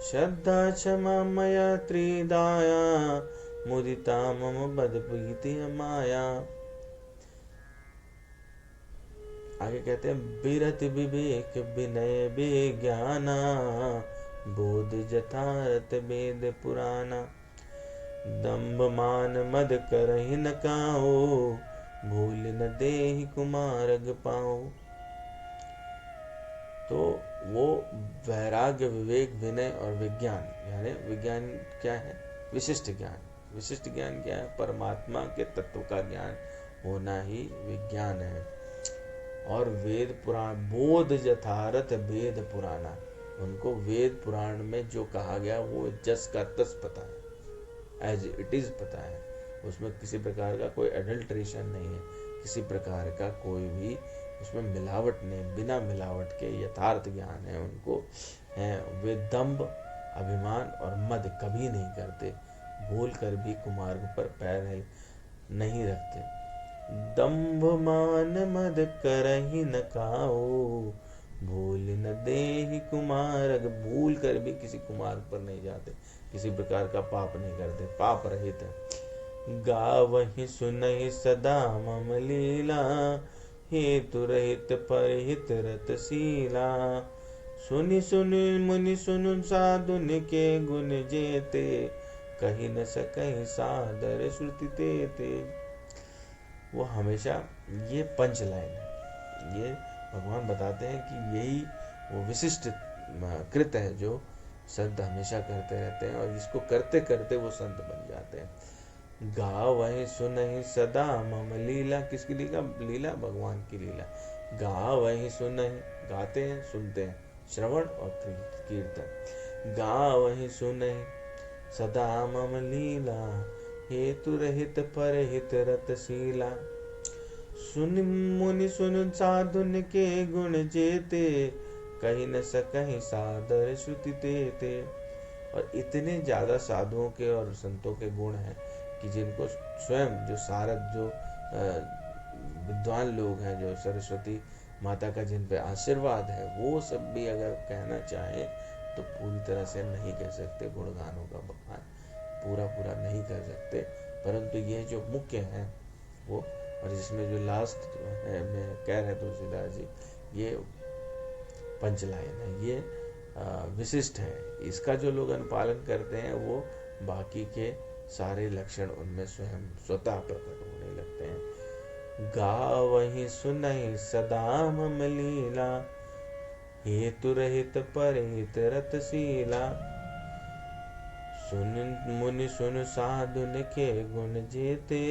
श्रद्धा क्षमा मैत्री दया, मुदिता मम मद प्रीति माया। आगे कहते हैं, बिरत विवेक विनय विज्ञाना, बोध जथारथ वेद पुराना, दंभ मान मद करहि न काओ, भूल न देहि कुमारग पाओ। तो वो वैराग्य विवेक विनय और विज्ञान, यानी विज्ञान क्या है? विशिष्ट ज्ञान। विशिष्ट ज्ञान क्या है? परमात्मा के तत्व का ज्ञान होना ही विज्ञान है। और वेद पुराण, बोध यथारथ वेद पुराना, उनको वेद पुराण में जो कहा गया वो जस का तस पता है, एज इट इज पता है। उसमें किसी प्रकार का कोई एडल्ट्रेशन नहीं है, किसी प्रकार का कोई भी उसमें मिलावट नहीं, बिना मिलावट के यथार्थ ज्ञान है उनको। वे दंभ, अभिमान और मद कभी नहीं करते, भूल कर भी कुमार्ग पर पैर नहीं रखते। दंभ मान मद करहि न काओ, भूल न देहि कुमारग। भूल कर भी किसी कुमार्ग पर नहीं जाते, किसी प्रकार का पाप नहीं करते, पाप रहित है। गावहि सुनहि सदा मम लीला, हेतु रहित परहित रतशीला। सुनि सुनि मुनि सुनु साधुन के गुण जेते, कही न सकहि सादर श्रुति तेते। वो हमेशा ये पंच लाइन है, ये भगवान बताते हैं कि यही वो विशिष्ट कृत है जो संत हमेशा करते रहते हैं, और इसको करते करते वो संत बन जाते हैं। गावहि सुनहि सदा मम लीला, किसकी लीला? लीला भगवान की लीला। गावहि सुनहि, गाते हैं सुनते हैं, श्रवण और कीर्तन। गावहि सुनहि सदा मम लीला, हेतु रहित परहित रतशीला। सुन मुनि सुन साधुन के गुण जेते, कहीं न सकहीं सादर श्रुति ते। और इतने ज़्यादा साधुओं के और संतों के गुण हैं कि जिनको स्वयं जो सारद जो विद्वान लोग हैं, जो सरस्वती माता का जिन पे आशीर्वाद है, वो सब भी अगर कहना चाहें तो पूरी तरह से नहीं कह सकते गुणगानों का बखान, पूरा पूरा नहीं कर सकते। परंतु ये जो मुख्य हैं वो, और जिसमें जो लास्ट जो है मैं कह रहे तुलसीदास जी, ये पंचलायन है, ये विशिष्ट है। इसका जो लोग अनुपालन करते हैं वो बाकी के सारे लक्षण उनमें स्वयं स्वतः प्रकट होने लगते हैं। गावहि सुनहि सदा मम लीला, हेतु रहित परहित रतशीला। सुन मुनि सुन साधु निखे गुण जेते,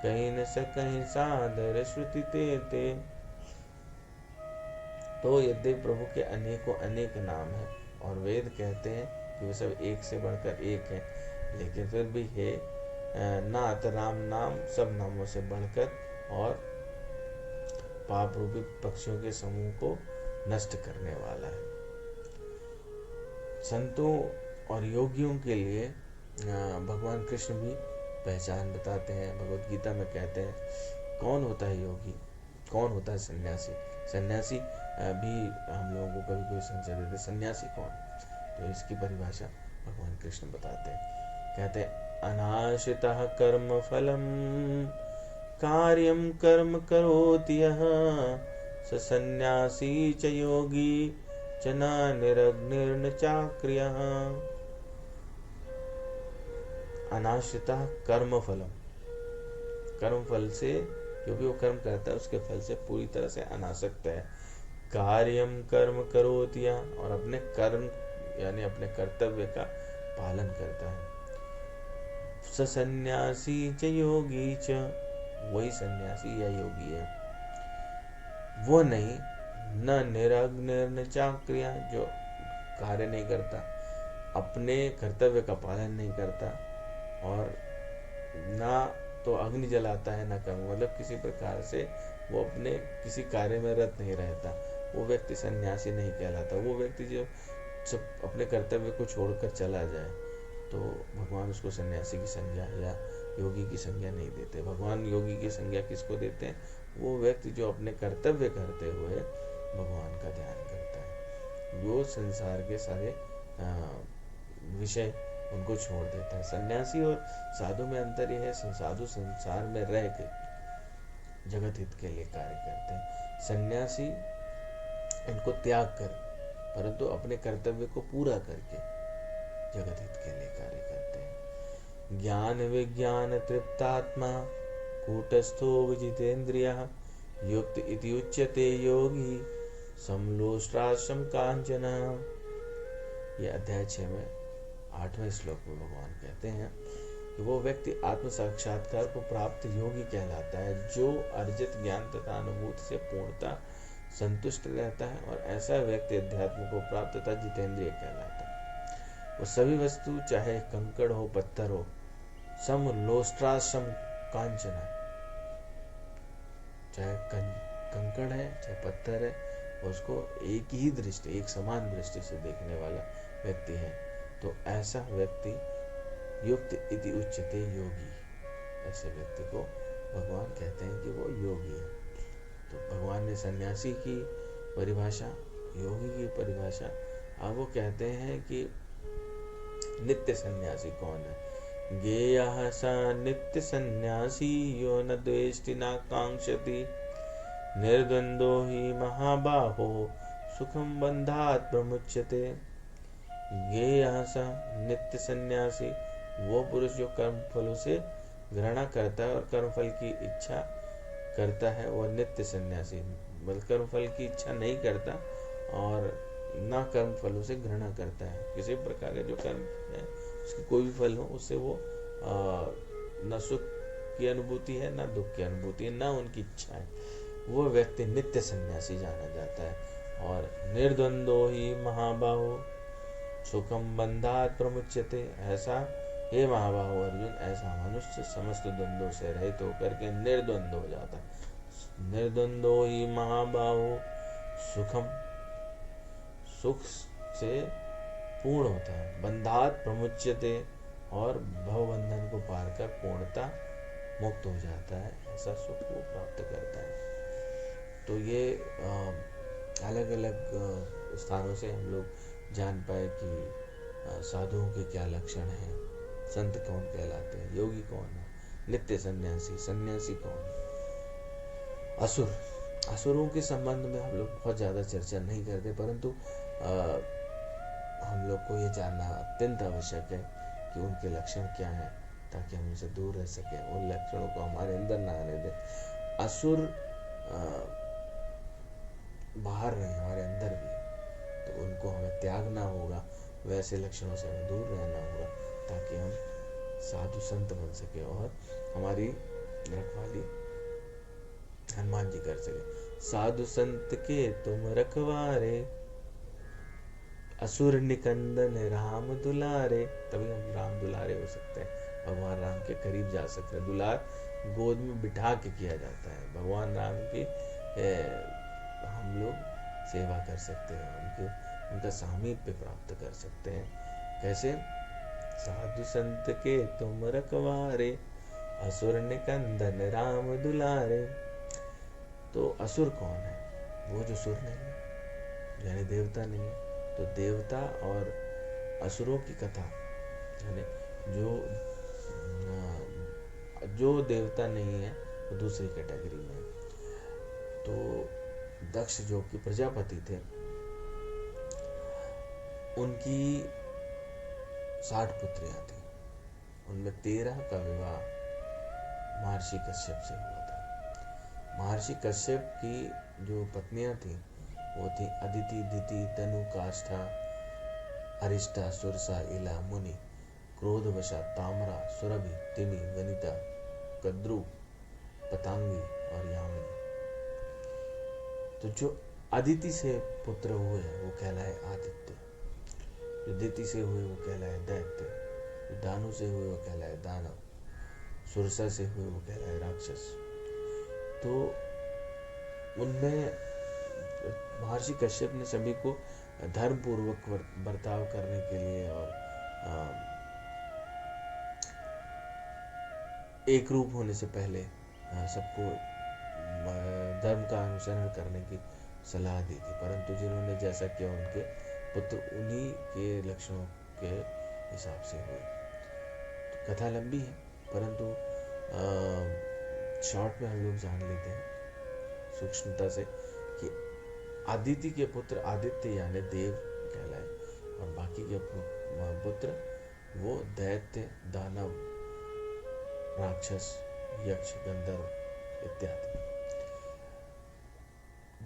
कहीं न सकहीं सादर श्रुति ते। तो यद्यपि प्रभु के अनेकों अनेक नाम हैं और वेद कहते हैं कि वे सब एक से बढ़कर एक है, लेकिन फिर भी हे नाथ, राम नाम सब नामों से बढ़कर और पाप रूपी पक्षियों के समूह को नष्ट करने वाला है। संतों और योगियों के लिए भगवान कृष्ण भी पहचान बताते हैं। भगवत गीता में कहते हैं कौन होता है योगी, कौन होता है सन्यासी। सन्यासी भी हम लोगों को कभी कोई संशय देते, सन्यासी कौन, तो इसकी परिभाषा भगवान कृष्ण बताते हैं। कहते हैं अनाश्रितः कर्म फलम, कार्यम कर्म करोति यः, स सन्यासी च योगी च न निरग्निर्न चाक्रियः। अनाश्रितः कर्म फलम, कर्म फल से, जो भी वो कर्म करता है उसके फल से पूरी तरह से अनासक्त है। कार्यम कर्म करोति, और अपने कर्म यानी अपने कर्तव्य का पालन करता है। स सन्यासी च योगी च, वही सन्यासी या योगी है। वो नहीं न निरग्निर्न चाक्रिया, जो कार्य नहीं करता, अपने कर्तव्य का पालन नहीं करता, और ना तो अग्नि जलाता है ना कर्म, मतलब किसी प्रकार से वो अपने किसी कार्य में रत नहीं रहता, वो व्यक्ति सन्यासी नहीं कहलाता। वो व्यक्ति जो सब अपने कर्तव्य को छोड़कर चला जाए तो भगवान उसको सन्यासी की संज्ञा या योगी की संज्ञा नहीं देते। भगवान योगी की संज्ञा किसको देते हैं? वो व्यक्ति जो अपने कर्तव्य करते हुए भगवान का ध्यान करता है, वो संसार के सारे विषय उनको छोड़ देता है। सन्यासी और साधु में अंतर यह है, साधु संसार में रह के जगत हित के लिए कार्य करते हैं, सन्यासी इनको त्याग कर परंतु अपने कर्तव्य को पूरा करके जगत हित के लिए कार्य करते हैं। ज्ञान विज्ञान तृप्तात्मा कूटस्थो विजितेन्द्रियः, युक्त इति उच्यते योगी समलोष्टाश्रम कांचन। ये अध्याय 6 में 8वें श्लोक में भगवान कहते हैं कि वो व्यक्ति आत्म साक्षात्कार को प्राप्त योगी कहलाता है, जो अर्जित ज्ञान तथा अनुभूति से पूर्णता संतुष्ट रहता है, और ऐसा व्यक्ति अध्यात्म को प्राप्त तथा जितेंद्रिय कहलाता है। वो सभी वस्तु, चाहे कंकड़ हो पत्थर हो, सम लोष्ट्रासम कांचन, चाहे कंकड़ है चाहे पत्थर है, उसको एक ही दृष्टि, एक समान दृष्टि से देखने वाला व्यक्ति है। तो ऐसा व्यक्ति युक्त इति उच्यते योगी, ऐसे व्यक्ति को भगवान कहते हैं कि वो योगी है। तो भगवान ने सन्यासी की परिभाषा, योगी की परिभाषा, अब वो कहते हैं कि नित्य सन्यासी कौन है। ज्ञेयः स नित्य सन्यासी यो न द्वेष्टि न कांक्षति, निर्द्वंदो हि महाबाहो सुखम बंधात् प्रमुच्यते। ज्ञेयः स नित्य सन्यासी, वो पुरुष जो कर्म फलों से घृणा करता है और कर्म फल की इच्छा करता है, वो नित्य सन्यासी, बल्कि कर्म फल की इच्छा नहीं करता और ना कर्म फलों से घृणा करता है। किसी प्रकार का जो कर्म है उसकी कोई भी फल हो, उससे वो न सुख की अनुभूति है ना दुख की अनुभूति है, ना उनकी इच्छा है, वो व्यक्ति नित्य सन्यासी जाना जाता है। और निर्द्वंदो ही महाबाहो सुखम बंधात् प्रमुच्यते, ऐसा हे महाबाहो अर्जुन, ऐसा मनुष्य समस्त द्वंद्वों से रहित होकर के निर्द्वंद हो जाता है। निर्द्वंदो ही महाबाहो सुखम सुख से पूर्ण होता है। बंधात प्रमुच्यते, और भवबंधन को पार कर पूर्णता मुक्त हो जाता है, ऐसा सुख वो प्राप्त करता है। तो ये अलग अलग स्थानों से हम लोग जान पाए कि साधुओं के क्या लक्षण हैं, संत कौन कहलाते हैं, योगी कौन है, नित्य सन्यासी, सन्यासी कौन है, असुर। असुरों के संबंध में हम लोग बहुत ज़्यादा चर्चा नहीं करते, परंतु हम लोग को ये जानना अत्यंत आवश्यक है कि उनके लक्षण क्या हैं, ताकि हम उनसे दूर रह सकें, उन लक्षणों को हमारे अंदर ना आने दें। असुर बाहर नहीं, हमारे अंदर भी है, तो उनको हमें त्यागना होगा, वैसे लक्षणों से हमें दूर रहना होगा, ताकि हम साधु संत बन सके और हमारी रखवाली हनुमान जी कर सके। साधु संत के तुम रखवारे, असुर निकंदन राम दुलारे। तभी हम राम दुलारे हो सकते हैं, भगवान राम के करीब जा सकते हैं। दुलार गोद में बिठा के किया जाता है। भगवान राम की हम लोग सेवा कर सकते हैं, उनका सामीप्य प्राप्त कर सकते हैं। कैसे? साधु संत के तुम रखवारे, असुर निकंदन राम दुलारे। तो असुर कौन है? वो जो सुर नहीं है, यानी देवता नहीं है। तो देवता और असुरों की कथा, यानी जो देवता नहीं है वो दूसरी कैटेगरी में है। तो दक्ष जो कि प्रजापति थे, उनकी 60 पुत्रियां थी, उनमें 13 का विवाह महर्षि कश्यप से हुआ था। महर्षि कश्यप की जो पत्नियां थी वो थी अदिति, दिति, तनु, काष्ठा, अरिष्टा, सुरसा, इला, मुनि, क्रोधवशा, ताम्रा, सुरभि, तिमि, वनिता, कद्रु, पतांगी और यामिनी। तो जो अदिति से पुत्र हुए वो कहलाए आदित्य, जो दिति से हुए वो कहलाए दैत्य, जो दानु से हुए वो कहलाए दानव, सुरसा से हुए वो कहलाए राक्षस। तो उनमें महर्षि कश्यप ने सभी को धर्म पूर्वक बर्ताव करने के लिए और एक रूप होने से पहले सबको धर्म का अनुसरण करने की सलाह दी थी, परंतु जिन्होंने जैसा किया उनके पुत्र उन्हीं के लक्षणों के हिसाब से हुए। तो कथा लंबी है, परंतु शॉर्ट में हम लोग जान लेते हैं सूक्ष्मता से कि आदिति के पुत्र आदित्य यानी देव कहलाए, और बाकी के पुत्र वो दैत्य, दानव, राक्षस, यक्ष, गंधर्व इत्यादि।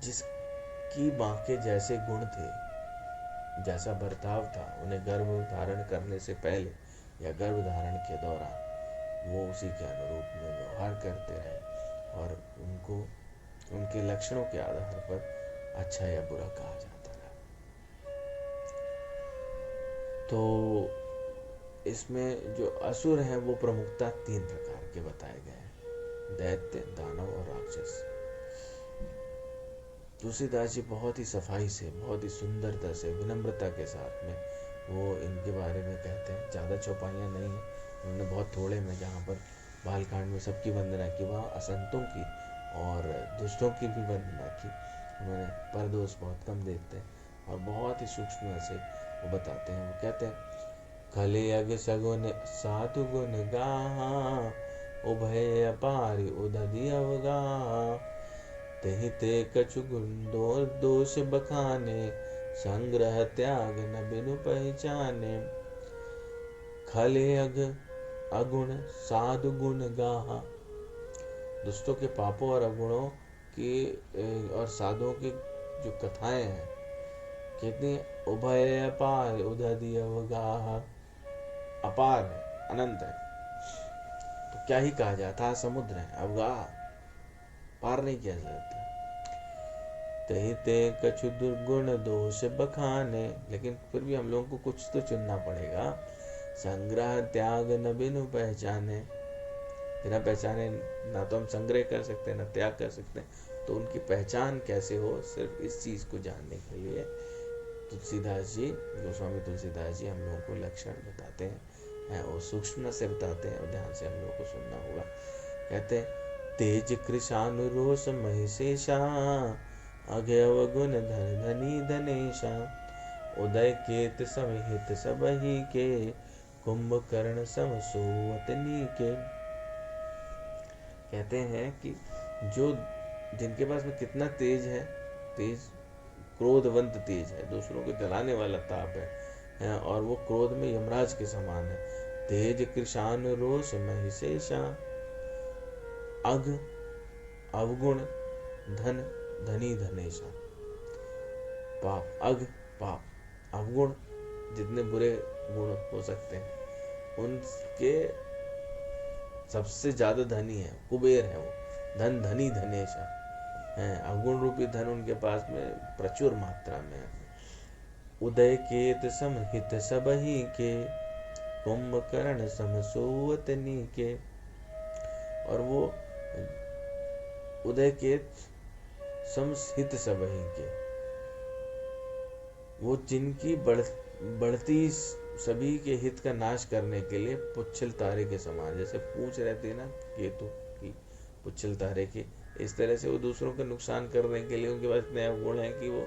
जिसकी माँ के जैसे गुण थे, जैसा बर्ताव था, उन्हें गर्भ धारण करने से पहले या गर्भ धारण के दौरान वो उसी के अनुरूप में व्यवहार करते रहे, और उनको उनके लक्षणों के आधार पर अच्छा या बुरा कहा जाता रहा। तो इसमें जो असुर हैं वो प्रमुखता 3 प्रकार के बताए गए हैं, दैत्य, दानव और राक्षस। तुलसीदास जी बहुत ही सफाई से, बहुत ही सुंदरता से, विनम्रता के साथ में वो इनके बारे में कहते हैं। ज़्यादा चौपाइयाँ नहीं है, उन्होंने बहुत थोड़े में, जहाँ पर बालकांड में सबकी वंदना की, वहाँ असंतों की और दुष्टों की भी वंदना की। उन्होंने परदोष बहुत कम देखते हैं और बहुत ही सूक्ष्म से वो बताते हैं। वो कहते हैं, खले अग सगुन साधु गुण गाहा, उभय अपार उदधि अवगाहा, तेहि ते कछु गुण दोष बखाने, संग्रह त्याग न बिनु पहचाने। खले अग अगुण साधु गुण गाहा, दुष्टों के पापों और अगुणों की और साधुओं की जो कथाएं हैं, कितनी उभय अपार उदधि अवगाहा, अपार है, अनंत है, तो क्या ही कहा जाए, था समुद्र है, अवगाह पार नहीं किया जाता। तेहि ते कछु दुर्गुण दोष बखाने, लेकिन फिर भी हम लोगों को कुछ तो चुनना पड़ेगा। संग्रह त्याग न बिनु पहचाने, बिना पहचाने ना तो हम संग्रह कर सकते हैं ना त्याग कर सकते हैं। तो उनकी पहचान कैसे हो, सिर्फ इस चीज को जानने के लिए तुलसीदास जी, गोस्वामी तुलसीदास जी हम लोगों को लक्षण बताते हैं और सूक्ष्म से बताते हैं और ध्यान से हम लोगों को सुनना होगा। कहते हैं तेज कृशानुरोष महिषेशा, अगयव गुण धन धनी धनेशा, उदय केत समहित सबही के, कुंभकर्ण सम सोवतनी के। कहते हैं कि जो जिनके पास में कितना तेज है, तेज क्रोधवंत तेज है, दूसरों को जलाने वाला ताप है और वो क्रोध में यमराज के समान है। तेज कृशान रोष महिषेशा, अघ अवगुण धन धनी धनेशा। पाप, अघ पाप, अवगुण जितने बुरे गुण हो सकते हैं उनके सबसे ज्यादा धनी है, कुबेर है वो, धन धनी धनेशा है। अवगुण रूपी धन उनके पास में प्रचुर मात्रा में है। उदय केत समहित सबही के, कुंभकर्ण सम सोवतनी के। और वो उदय केत समहित सबही के, वो जिनकी बढ़ती सभी के हित का नाश करने के लिए पुच्छल तारे के समान, जैसे पूंछ रहती है ना केतु की, पुच्छल तारे की, इस तरह से वो दूसरों का नुकसान करने के लिए उनके पास इतने गुण है कि वो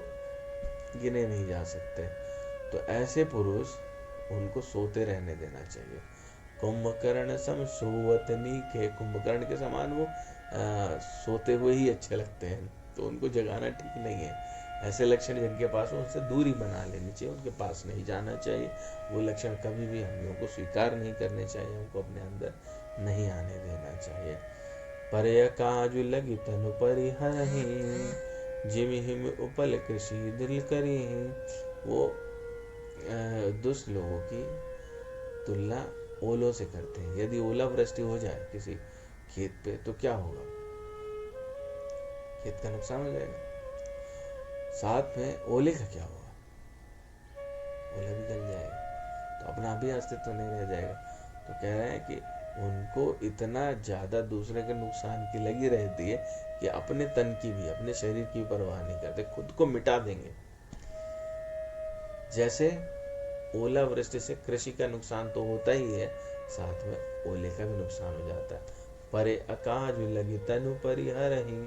गिने नहीं जा सकते। तो ऐसे पुरुष, उनको सोते रहने देना चाहिए। कुंभकर्ण सम सोवतनी के, कुंभकर्ण के समान वो सोते हुए ही अच्छे लगते हैं, तो उनको जगाना ठीक नहीं है। ऐसे लक्षण जिनके पास हो उनसे दूरी बना लेनी चाहिए, उनके पास नहीं जाना चाहिए। वो लक्षण कभी भी हम लोगों को स्वीकार नहीं करने चाहिए, उनको अपने अंदर नहीं आने देना चाहिए। परय काजु लगी तनु परिहरहि, जिमि हिम उपल कृषि दिल करी। वो दुष्ट लोगों की तुलना ओलों से करते हैं। यदि ओला वृष्टि हो जाए किसी खेत पे तो क्या होगा, खेत का नुकसान हो जाएगा। साथ में ओले का क्या होगा, ओला भी गल जाएगा, तो अपना भी अस्तित्व नहीं रह जाएगा। तो कह रहे हैं कि उनको इतना ज्यादा दूसरे के नुकसान की लगी रहती है कि अपने तन की भी, अपने शरीर की परवाह नहीं करते, खुद को मिटा देंगे। जैसे ओला वृष्टि से कृषि का नुकसान तो होता ही है, साथ में ओले का भी नुकसान हो जाता है। परे अकाज लगी तनु परिहरहि,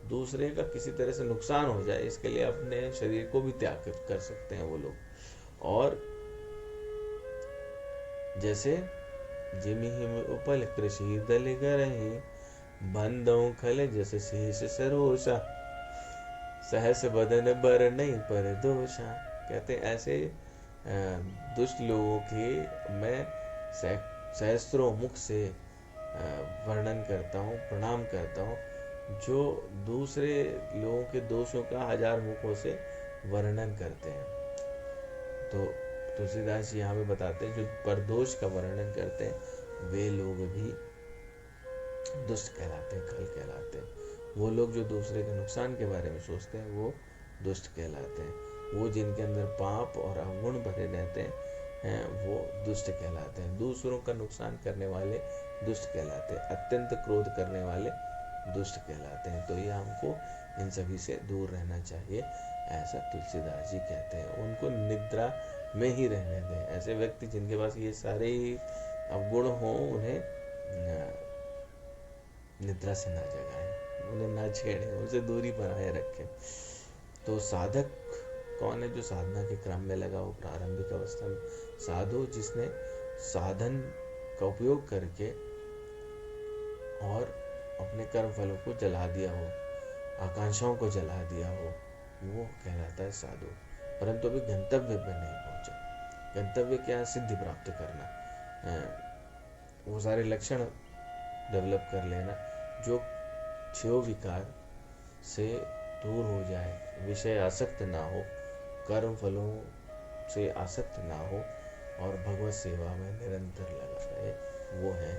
दूसरे का किसी तरह से नुकसान हो जाए इसके लिए अपने शरीर को भी त्याग कर सकते हैं वो लोग। और जैसे जिमि हिम उपल कृषि दल गरहि, बंदों खले जैसे शेष सरोसा, सहस बदन बर नहीं पर दोषा। कहते हैं ऐसे दुष्ट लोगों की मैं सहस्त्रों मुख से वर्णन करता हूँ, प्रणाम करता हूँ, जो दूसरे लोगों के दोषों का हजार मुखों से वर्णन करते हैं। तो तुलसीदास जी यहाँ पे बताते हैं जो परदोष का वर्णन करते हैं वे लोग भी दुष्ट कहलाते हैं, खल कहलाते हैं। वो लोग जो दूसरे के नुकसान के बारे में सोचते हैं वो दुष्ट कहलाते हैं। वो जिनके अंदर पाप और अवगुण भरे रहते हैं वो दुष्ट कहलाते हैं। दूसरों का नुकसान करने वाले दुष्ट कहलाते हैं। अत्यंत क्रोध करने वाले दुष्ट कहलाते हैं। तो ये हमको इन सभी से दूर रहना चाहिए, ऐसा तुलसीदास जी कहते हैं। उनको निद्रा में ही रहने दें। ऐसे व्यक्ति जिनके पास ये सारे अवगुण हो उन्हें निद्रा से ना जगाएं, उन्हें ना छेड़ें, उनसे दूरी बनाए रखें। तो साधक कौन है? जो साधना के क्रम में लगा हो, प्रारंभिक अवस्था में। साधु जिसने साधन का उपयोग करके और अपने कर्म फलों को जला दिया हो, आकांक्षाओं को जला दिया हो, वो कहलाता है साधु। परंतु अभी गंतव्य पर नहीं पहुंचा। गंतव्य क्या? सिद्धि प्राप्त करना, वो सारे लक्षण डेवलप कर लेना जो क्षोभ विकार से दूर हो जाए, विषय आसक्त ना हो, कर्म फलों से आसक्त ना हो और भगवत सेवा में निरंतर लगा रहे, वो है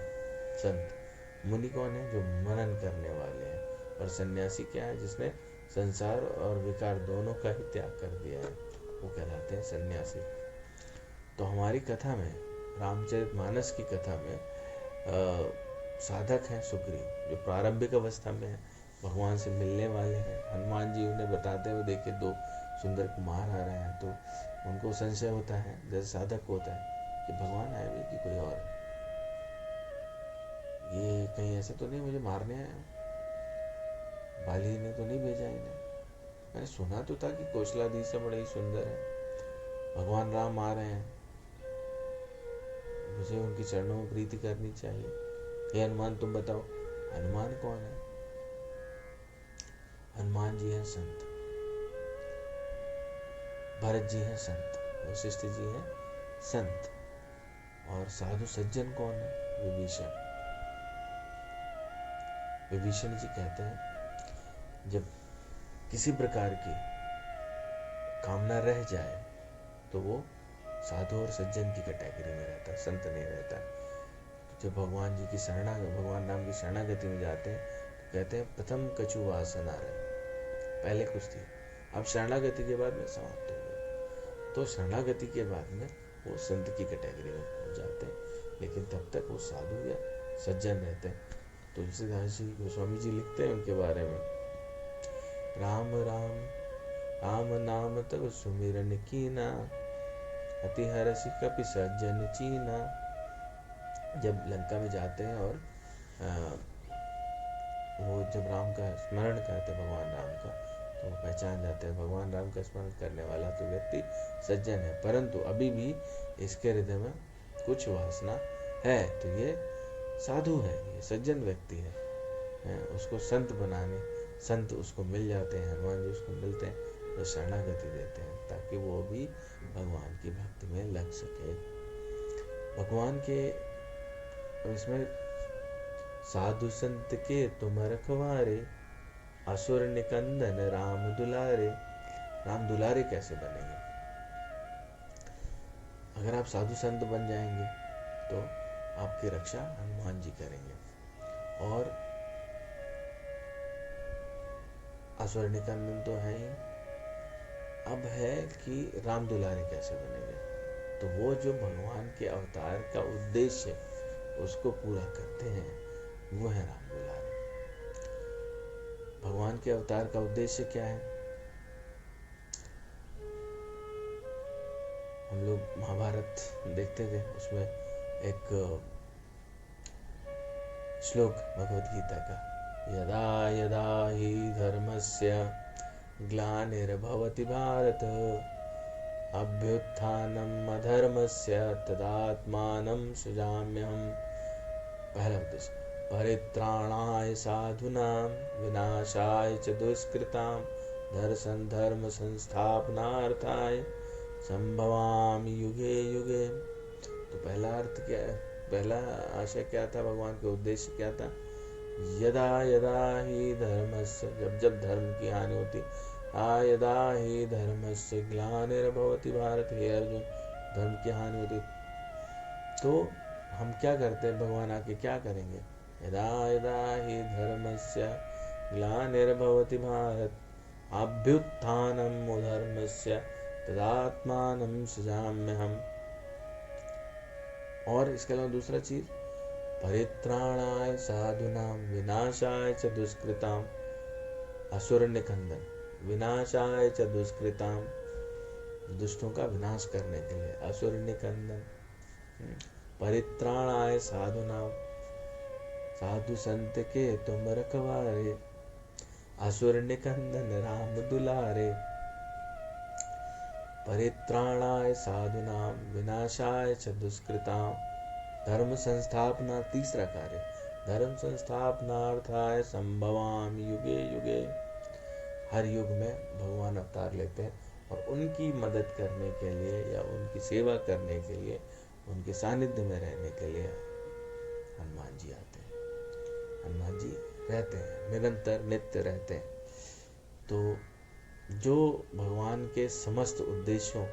संत। मुनि कौन है? जो मनन करने वाले हैं। और सन्यासी क्या है? जिसने संसार और विकार दोनों का ही त्याग कर दिया है, वो कहलाते हैं सन्यासी। तो हमारी कथा में, रामचरितमानस की कथा में साधक हैं सुग्रीव, जो प्रारंभिक अवस्था में है, भगवान से मिलने वाले हैं। हनुमान जी उन्हें बताते हुए देखे 2 सुंदर को मार आ रहे हैं, तो उनको संशय होता है, जैसे साधक को होता है कि भगवान आए हुए कि कोई और है, ये कहीं ऐसे तो नहीं मुझे मारने आया, बाली ने तो नहीं भेजा इन्हें। मैंने सुना तो था कि कौशलाधीश से बड़े ही सुंदर है, भगवान राम आ रहे हैं, मुझे उनके चरणों में प्रीति करनी चाहिए। हे हनुमान तुम बताओ। हनुमान कौन है? हनुमान जी हैं संत, भरत जी हैं संत, वशिष्ठ जी हैं संत, और साधु सज्जन कौन है? विभीषण। विभीषण जी कहते हैं जब किसी प्रकार की कामना रह जाए तो वो साधु और सज्जन की कैटेगरी में रहता है, संत नहीं रहता। तो जब भगवान जी की भगवान राम की शरणागति में जाते हैं तो कहते हैं प्रथम कछु वासना रहे, पहले कुछ थी, अब शरणागति के बाद में समाप्त हो गई। तो शरणागति के बाद में वो संत की कैटेगरी में पहुंच जाते हैं, लेकिन तब तक वो साधु या सज्जन रहते हैं। तुलसीदास जी गोस्वामी जी लिखते हैं उनके बारे में, राम राम राम नाम तब सुमिरन कीना, अति हर्षि कपि सज्जन चीना। जब लंका में जाते हैं और वो जब राम का स्मरण करते हैं, भगवान राम का, तो वो पहचान जाते हैं भगवान राम का स्मरण करने वाला तो व्यक्ति सज्जन है, परंतु अभी भी इसके हृदय में कुछ वासना है, तो ये साधु है, ये सज्जन व्यक्ति है। उसको संत बनाने, संत उसको मिल जाते हैं, हनुमान जी उसको मिलते हैं तो शरणागति देते हैं, ताकि वो भी भगवान की भक्ति में लग सके। भगवान के इसमें साधु संत के तुम रखवारे, असुर निकंदन राम दुलारे। राम दुलारे कैसे बनेंगे? अगर आप साधु संत बन जाएंगे तो आपकी रक्षा हनुमान जी करेंगे, और असुर निकंदन तो है ही, अब है कि राम दुलारे कैसे बनेंगे? तो वो जो भगवान के अवतार का उद्देश्य उसको पूरा करते हैं, वो है राम दुलारे। भगवान के अवतार का उद्देश्य क्या है? हम लोग महाभारत देखते थे, उसमें एक श्लोक भगवत गीता का, यदा यदा हि धर्मस्य ग्लानिर्भवति भारत, अभ्युत्थानम् अधर्मस्य तदात्मानं सृजाम्यहम्। पहला उद्देश्य, परित्राणाय साधूनां विनाशाय च दुष्कृतां, दर्शन धर्म संस्थापनार्थाय संभवामि युगे युगे। तो पहला अर्थ क्या है? पहला आशय क्या था? भगवान का उद्देश्य क्या था? यदा यदा ही धर्मस्य, जब जब धर्म की हानि होती, यदा ही धर्मस्य ग्लानिर्भवति भारत, हे अर्जुन, धर्म की हानि होती तो हम क्या करते हैं? भगवान आके क्या करेंगे? यदा यदा ही धर्मस्य ग्लानिर्भवति भारत, अभ्युत्थानम् अधर्मस्य तदात्मानं सृजाम्यहम्। और इसके अलावा दूसरा चीज, परित्राणाय साधूनां विनाशाय च दुष्कृतां, असुर निकंदन, विनाशाय च दुष्कृतां, दुष्टों का विनाश करने के लिए, असुर निकंदन। परित्राणाय साधूनां, साधु संत के तुम रखवारे, असुर निकंदन राम दुलारे। परित्राणाय साधूनां विनाशाय च दुष्कृतां, धर्म संस्थापना, तीसरा कार्य, धर्म संस्थापनार्थाय संभवामि युगे युगे। हर युग में भगवान अवतार लेते हैं और उनकी मदद करने के लिए या उनकी सेवा करने के लिए, उनके सानिध्य में रहने के लिए हनुमान जी आते हैं। हनुमान जी रहते हैं, निरंतर नित्य रहते हैं। तो जो भगवान के समस्त उद्देश्यों,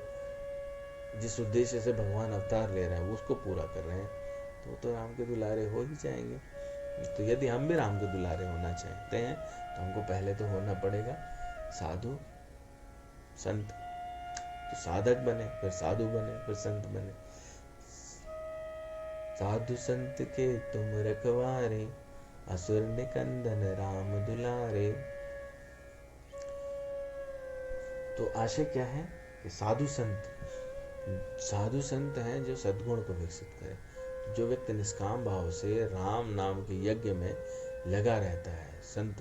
जिस उद्देश्य से भगवान अवतार ले रहे हैं, वो उसको पूरा कर रहे हैं, तो राम के दुलारे हो ही जाएंगे। तो यदि हम भी राम के दुलारे होना चाहते हैं तो हमको पहले तो होना पड़ेगा साधु संत। तो साधक बने, फिर साधु बने, फिर संत बने। साधु संत के तुम रखवारे, असुर निकंदन राम दुलारे। तो आशय क्या है कि साधु संत हैं जो सद्गुण को विकसित करें। जो व्यक्ति निष्काम भाव से राम नाम के यज्ञ में लगा रहता है, संत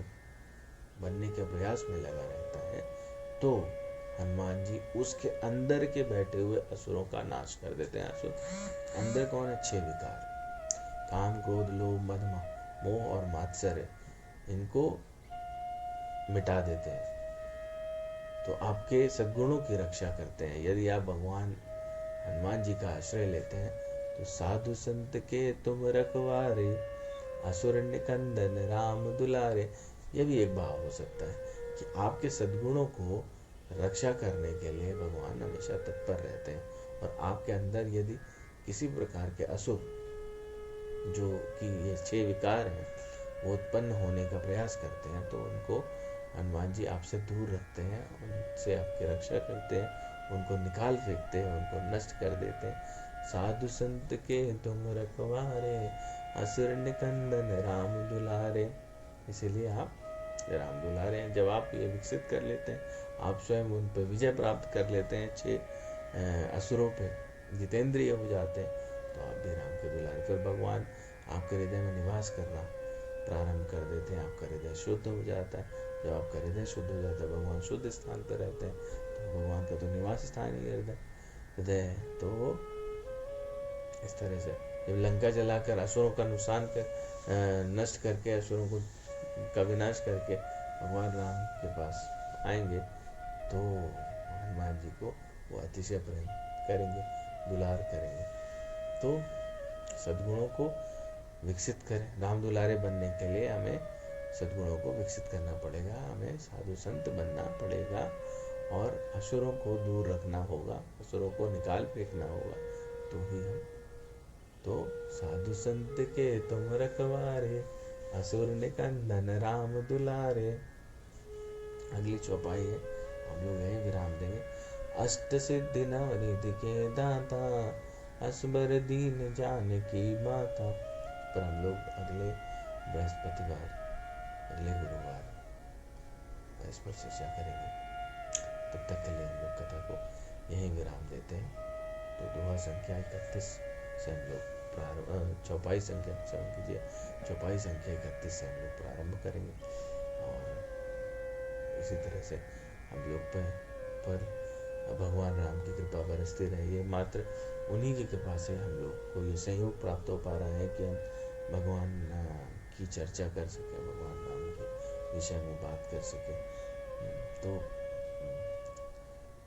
बनने के प्रयास में लगा रहता है, तो हनुमान जी उसके अंदर के बैठे हुए असुरों का नाश कर देते हैं। असुर अंदर कौन है? 6 विकार, काम, क्रोध, लोभ, मद, मोह और मात्सर्य, इनको मिटा देते हैं। तो आपके सद्गुणों की रक्षा करते हैं। यदि आप भगवान हनुमान जी का आश्रय लेते हैं तो साधु संत के तुम रखवारे, असुर निकंदन राम दुलारे, यह भी एक भाव हो सकता है कि आपके सद्गुणों को रक्षा करने के लिए भगवान हमेशा तत्पर रहते हैं। और आपके अंदर यदि किसी प्रकार के असुर, जो कि ये 6 विकार हैं, वो उत्पन्न होने का प्रयास करते हैं, तो उनको हनुमान जी आपसे दूर रखते हैं, उनसे आपकी रक्षा करते हैं, उनको निकाल फेंकते हैं, उनको नष्ट कर देते हैं। साधु संत के तुम रखवारे, असुर निकंदन राम दुलारे। इसीलिए आप राम दुलारे हैं। जब आप ये विकसित कर लेते हैं, आप स्वयं उन पर विजय प्राप्त कर लेते हैं, 6 असुरों पे जितेंद्रिय हो जाते हैं, तो आप भी राम के दुलारे। फिर भगवान आपके हृदय में निवास करना प्रारंभ कर देते हैं, आपका हृदय शुद्ध हो जाता है। जब आपका हृदय शुद्ध हो जाता है, भगवान शुद्ध स्थान पर रहते हैं, तो भगवान का तो निवास स्थान ही हृदय है। तो इस तरह से जब लंका जलाकर असुरों का नुकसान नष्ट करके, असुरों को का विनाश करके भगवान राम के पास आएंगे, तो हनुमान जी को वो अतिशय प्रेम करेंगे, दुलार करेंगे। तो सद्गुणों को विकसित करें। राम दुलारे बनने के लिए हमें सद्गुणों को विकसित करना पड़ेगा, हमें साधु संत बनना पड़ेगा और असुरों को दूर रखना होगा, असुरों को निकाल फेंकना होगा, तो ही हम तो साधु संत के तुम रखवारे, असुर निकंदन राम दुलारे। अगली चौपाई है, हम लोग यही विराम देंगे। अष्ट सिद्धि नवनिधि के दाता, असबर दीन जानकी माता। पर हम लोग अगले बृहस्पतिवार, अगले गुरुवार इस पर चर्चा करेंगे। तब तक के लिए हम लोग कथा को यही विराम देते हैं। तो दोहा संख्या 31 से हम लोग चौपाई संख्या, क्षमा कीजिए, चौपाई संख्या 31 से हम लोग प्रारंभ करेंगे। और इसी तरह से हम लोग पर भगवान राम की कृपा बरसती रही है। मात्र उन्हीं की कृपा से हम लोग को ये सहयोग प्राप्त हो पा रहा है कि हम भगवान की चर्चा कर सकें, भगवान राम के विषय में बात कर सकें। तो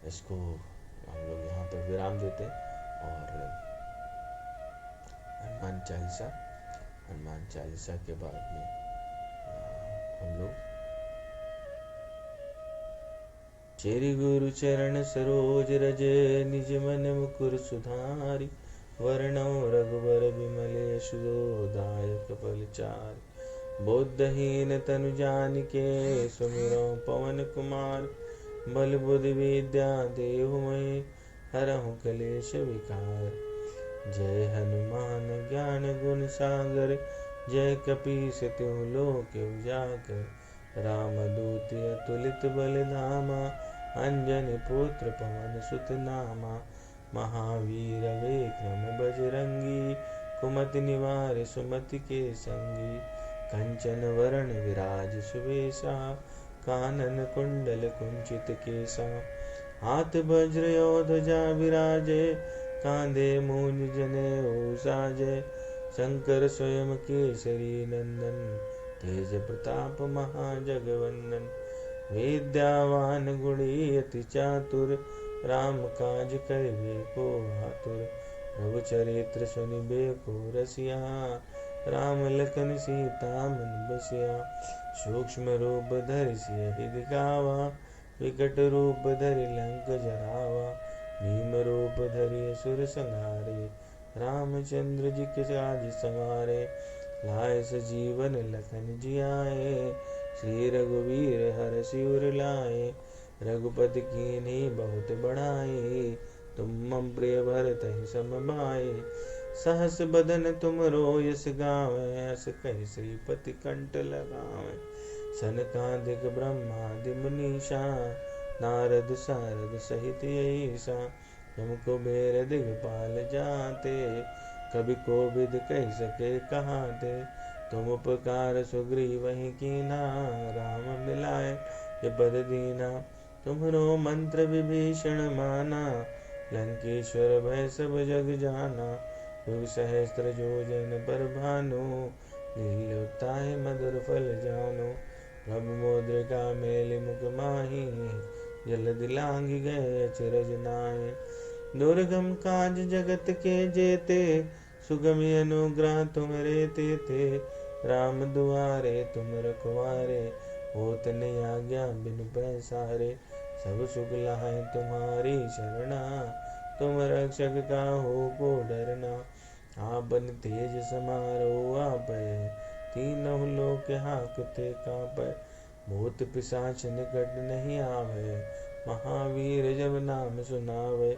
इसको हम लोग यहाँ पर विराम देते हैं। और हनुमान चालीसा के बाद में हम लोग चेरि गुरु चरण सरोज रज, निज मन मुकुर सुधारि, वर्णौ रघुबर विमल यशोदायक फलचारि। बुद्धहीन तनु जानिके, सुमिरौ पवन कुमार, बल बुद्धि विद्या देहु मोहि, हरहु कलेश विकार। जय हनुमान ज्ञान गुण सागर, जय कपीस तिहुँ लोक उजागर। रामदूत अतुलित बल धामा, अंजनी पुत्र पवन सुत नामा। महावीर विक्रम बजरंगी, कुमति निवार सुमति के संगी। कंचन वरण विराज सुवेशा, कानन कुंडल कुंचित केसा। हाथ वज्र ध्वजा विराजे, कांधे मूंज जनेऊ साजे। शंकर स्वयं केसरी नंदन, तेज प्रताप महाजगवंदन। विद्यावान गुणी अति चातुर, राम काज करिबे को आतुर। प्रभु चरित्र सुनिबे को रसिया, राम लखन सीता मन बसिया। सूक्ष्म रूप धरि सियहि दिखावा, विकट रूप धरि लंक जरावा। भीम रूप धरि असुर संहारे, रामचंद्र जी के काज संवारे। लाए सजीवन लखन जियाए, श्री रघुवीर हरषि उर लाए। रघुपति कीन्ही बहुत बढ़ाई, तुम मम प्रिय भरतहि सम भाई। सहस बदन तुमरो यस गावै, अस कहि श्रीपति कंठ लगावै। सनकादिक ब्रह्मादि मुनीषा, नारद सारद सहित ऐसा, तुम कुबेर दिगपाल जाते, कभी कोविद कह सके कहाते, तुम उपकार सुग्रीवहि कीना, राम मिलाए ये पद दीना, तुम्हरो मंत्र विभीषण माना, लंकेश्वर भय सब जग जाना, युग सहस्त्र जो जन पर भानु, लील्योताहि मधुर फल जानो, प्रभु मुद्रिका मेलि मुख माहि, जलधि लांघि गए अचरज नाहि, दुर्गम काज जगत के जेते, सुगमि अनुग्रह तुमरे तेते, राम दुआरे तुम रखवारे, होत न आज्ञा बिनु पैसारे, सब सुख लाहे तुम्हारी शरणा, तुम रक्षक काहू को डरना, आपन तेज समारो आपै, तीनों लोक हाकते कापै, भूत पिशाच निकट नहीं आवे, महावीर जब नाम सुनावे,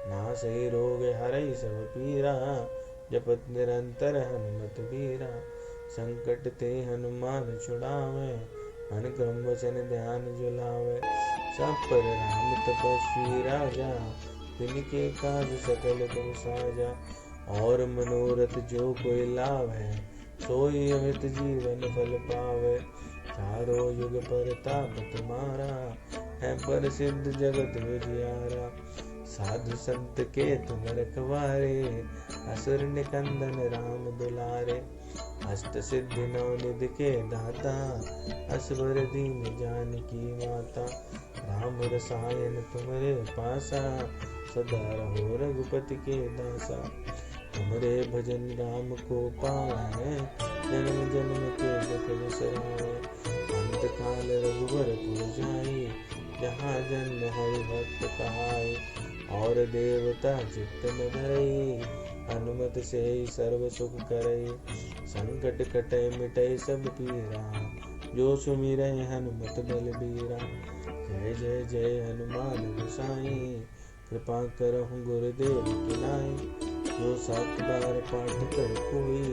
नासै रोग हरै सब पीरा, जपत निरंतर हनुमत बीरा, संकट ते हनुमान छुड़ावे, मन क्रम वचन ध्यान जुलावे, सब पर राम तपस्वी राजा, तिनके काज सकल तुम साजा, और मनोरथ जो कोई लावे, सोई अमित जीवन फल पावे, चारों युग परताप तुम्हारा, है प्रसिद्ध जगत विजियारा, साधु संत के तुम रखवारे, असुर निकंदन राम दुलारे, अष्ट सिद्धि नौ निधि के दाता, असवर दीन जानकी माता, राम रसायन तुमरे पासा, सदा रहो रघुपति के दासा, तुमरे भजन राम को पावै, जन्म जन्म के दुख बिसरावै, अंत काल रघुवर पुर जाई, जहाँ जन्म हरि भक्त कहाई, और देवता चित्त न धरई, हनुमत से सर्व सुख करई, संकट कटै मिटै सब पीरा, जो सुमिरै हनुमत बलबीरा, जय जय जय हनुमान गोसाई, कृपा करहु गुरुदेव की नाई, जो 7 बार पाठ कर कोई,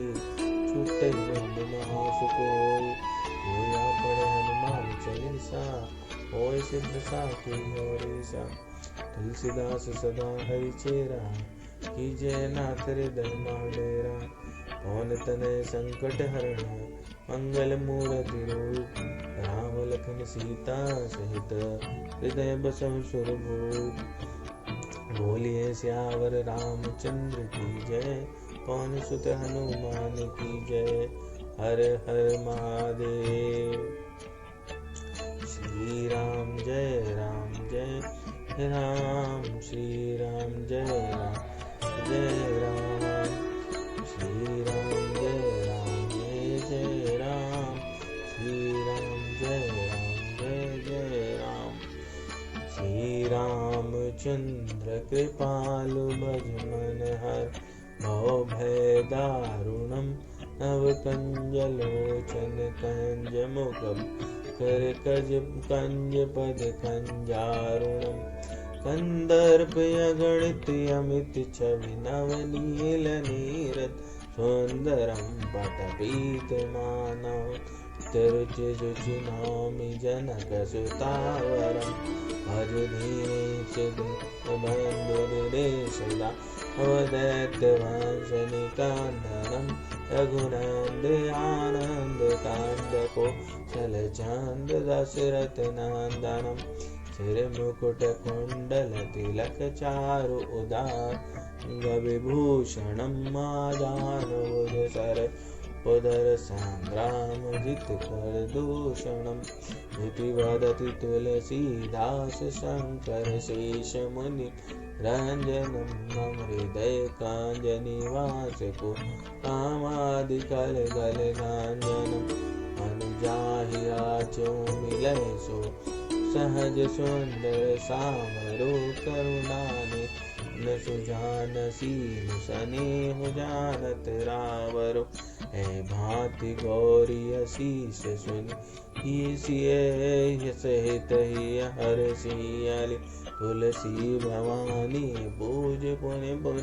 छूटै बंद महासुख होई, जो या पढ़े हनुमान चालीसा, होय सिद्ध साखी गौरीसा, तुलसीदास सदा हरि चेरा, कीजय नाथ हृदय डेरा, पवन तनय संकट हरण, मंगल मूर्ति रूप, राम लखन सीता सहित, हृदय बसहु सुरभूप, बोलिए सियावर रामचंद्र की जय, पवन सुत हनुमान की जय, हर हर महादेव। श्री राम जय राम, श्री राम जय राम, श्री राम जय राम, श्री राम जय राम, श्री रामचंद्र कृपालु भजमन हर, भव भय दारुणम, नव कंज लोचन कंज मुखम, कर कज कंज पद कंजारुणम, कंदर्प अगणित अमित छवि नवनील नीरद, सुंदरम पटपीत मानव, तिरुचि सुचि नौमि जनक सुतावरम, भज दीनेश बंधु निदेशदा, दैत्य वंश निकंदनम, रघुनंदन आनंद कांद को, चल चंद दशरथ नंदनम, सिर मुकुट कुंडल तिलक चारु उदार, गविभूषणम माजानुज सर, उदर संग्राम जित कर दूषणम, इति वदति तुलसीदास शंकर शेष मुनि, रंजनम मम हृदय कांज निवास को, कामादिकल गल गांजनम, अनुजाहि आचो मिलय सो, सहज सुंदर सामरो करुणानि, न सुजान सीन स्नेह जानत रावरो, है भांति गौरी असीस सुनि, सहित ही हर सियाली, तुलसी भवानी पूज पुनि पुन,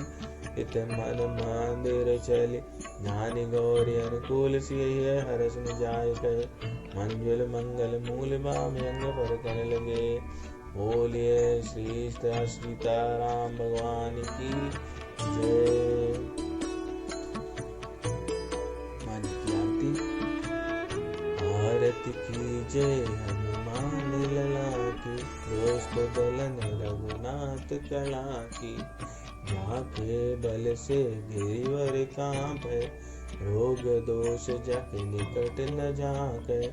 इत मन मंदिर चली, ज्ञानी गौरी अनुकूल सिय हरस न जाय कहे, मंजुल मंगल मूल बाम अंग पर कर लगे, बोलिए श्री सीताराम भगवान की जय। माँ जी की आरती। आरती की जय हनुमान लला की, दोस्त दलन रघुनाथ कला की। जाके बल से गिरिवर कांपे, रोग दोष जग निकट न जाके।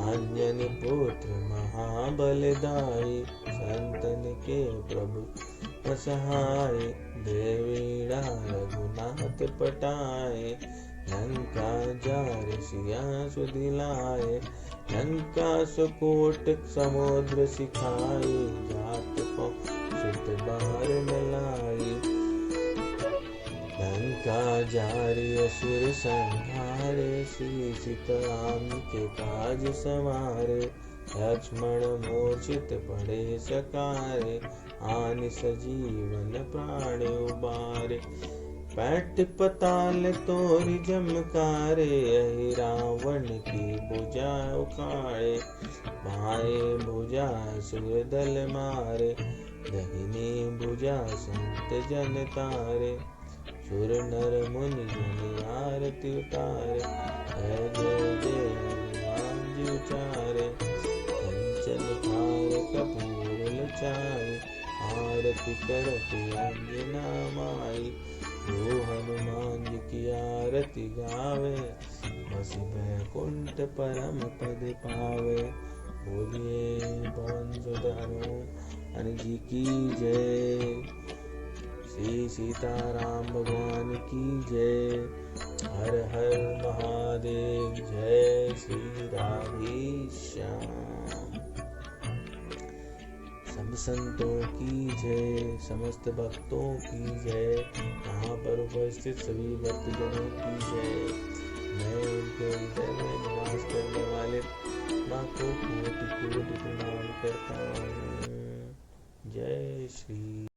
आंजन पुत्र महाबलदाई, संतन के प्रभु असहाय। देवीड़ा रघुनाथ पटाए, लंका जार सिया सुदिलाए। लंका सुकोट समुद्र सिखाई, जात को सुत बार मिलाई। लंका जारी असुर संहारे, सीताराम के काज सवारे। लक्ष्मण मूर्छित पड़े सकारे, आन सजीवन प्राण उबारे। पैठ पताल तोरि जमकारे, अहि रावण की भुजा उखाड़े। बाएं भुजा सुर दल मारे, दहिनी भुजा संत जन तारे। सुर नर मुनि जन आरती उतारे, जय जय जय हनुमान जी उचारे। कंचन थार कपूर लचाई, आरती करत अंजना माई। जो हनुमान जी की आरती गावे, बस बैकुंठ परम पद पावे। बोलिए पवन सुत हनुमान जी की जय। श्री सीताराम भगवान की जय। हर हर महादेव। जय श्री राधेश्याम। सब संतों की जय, समस्त भक्तों की जय, यहाँ पर उपस्थित सभी भक्तजनों की जय। मैं उनके हृदय में निवास करने वाले माँ को कोटि कोटि प्रणाम करता हूँ। जय श्री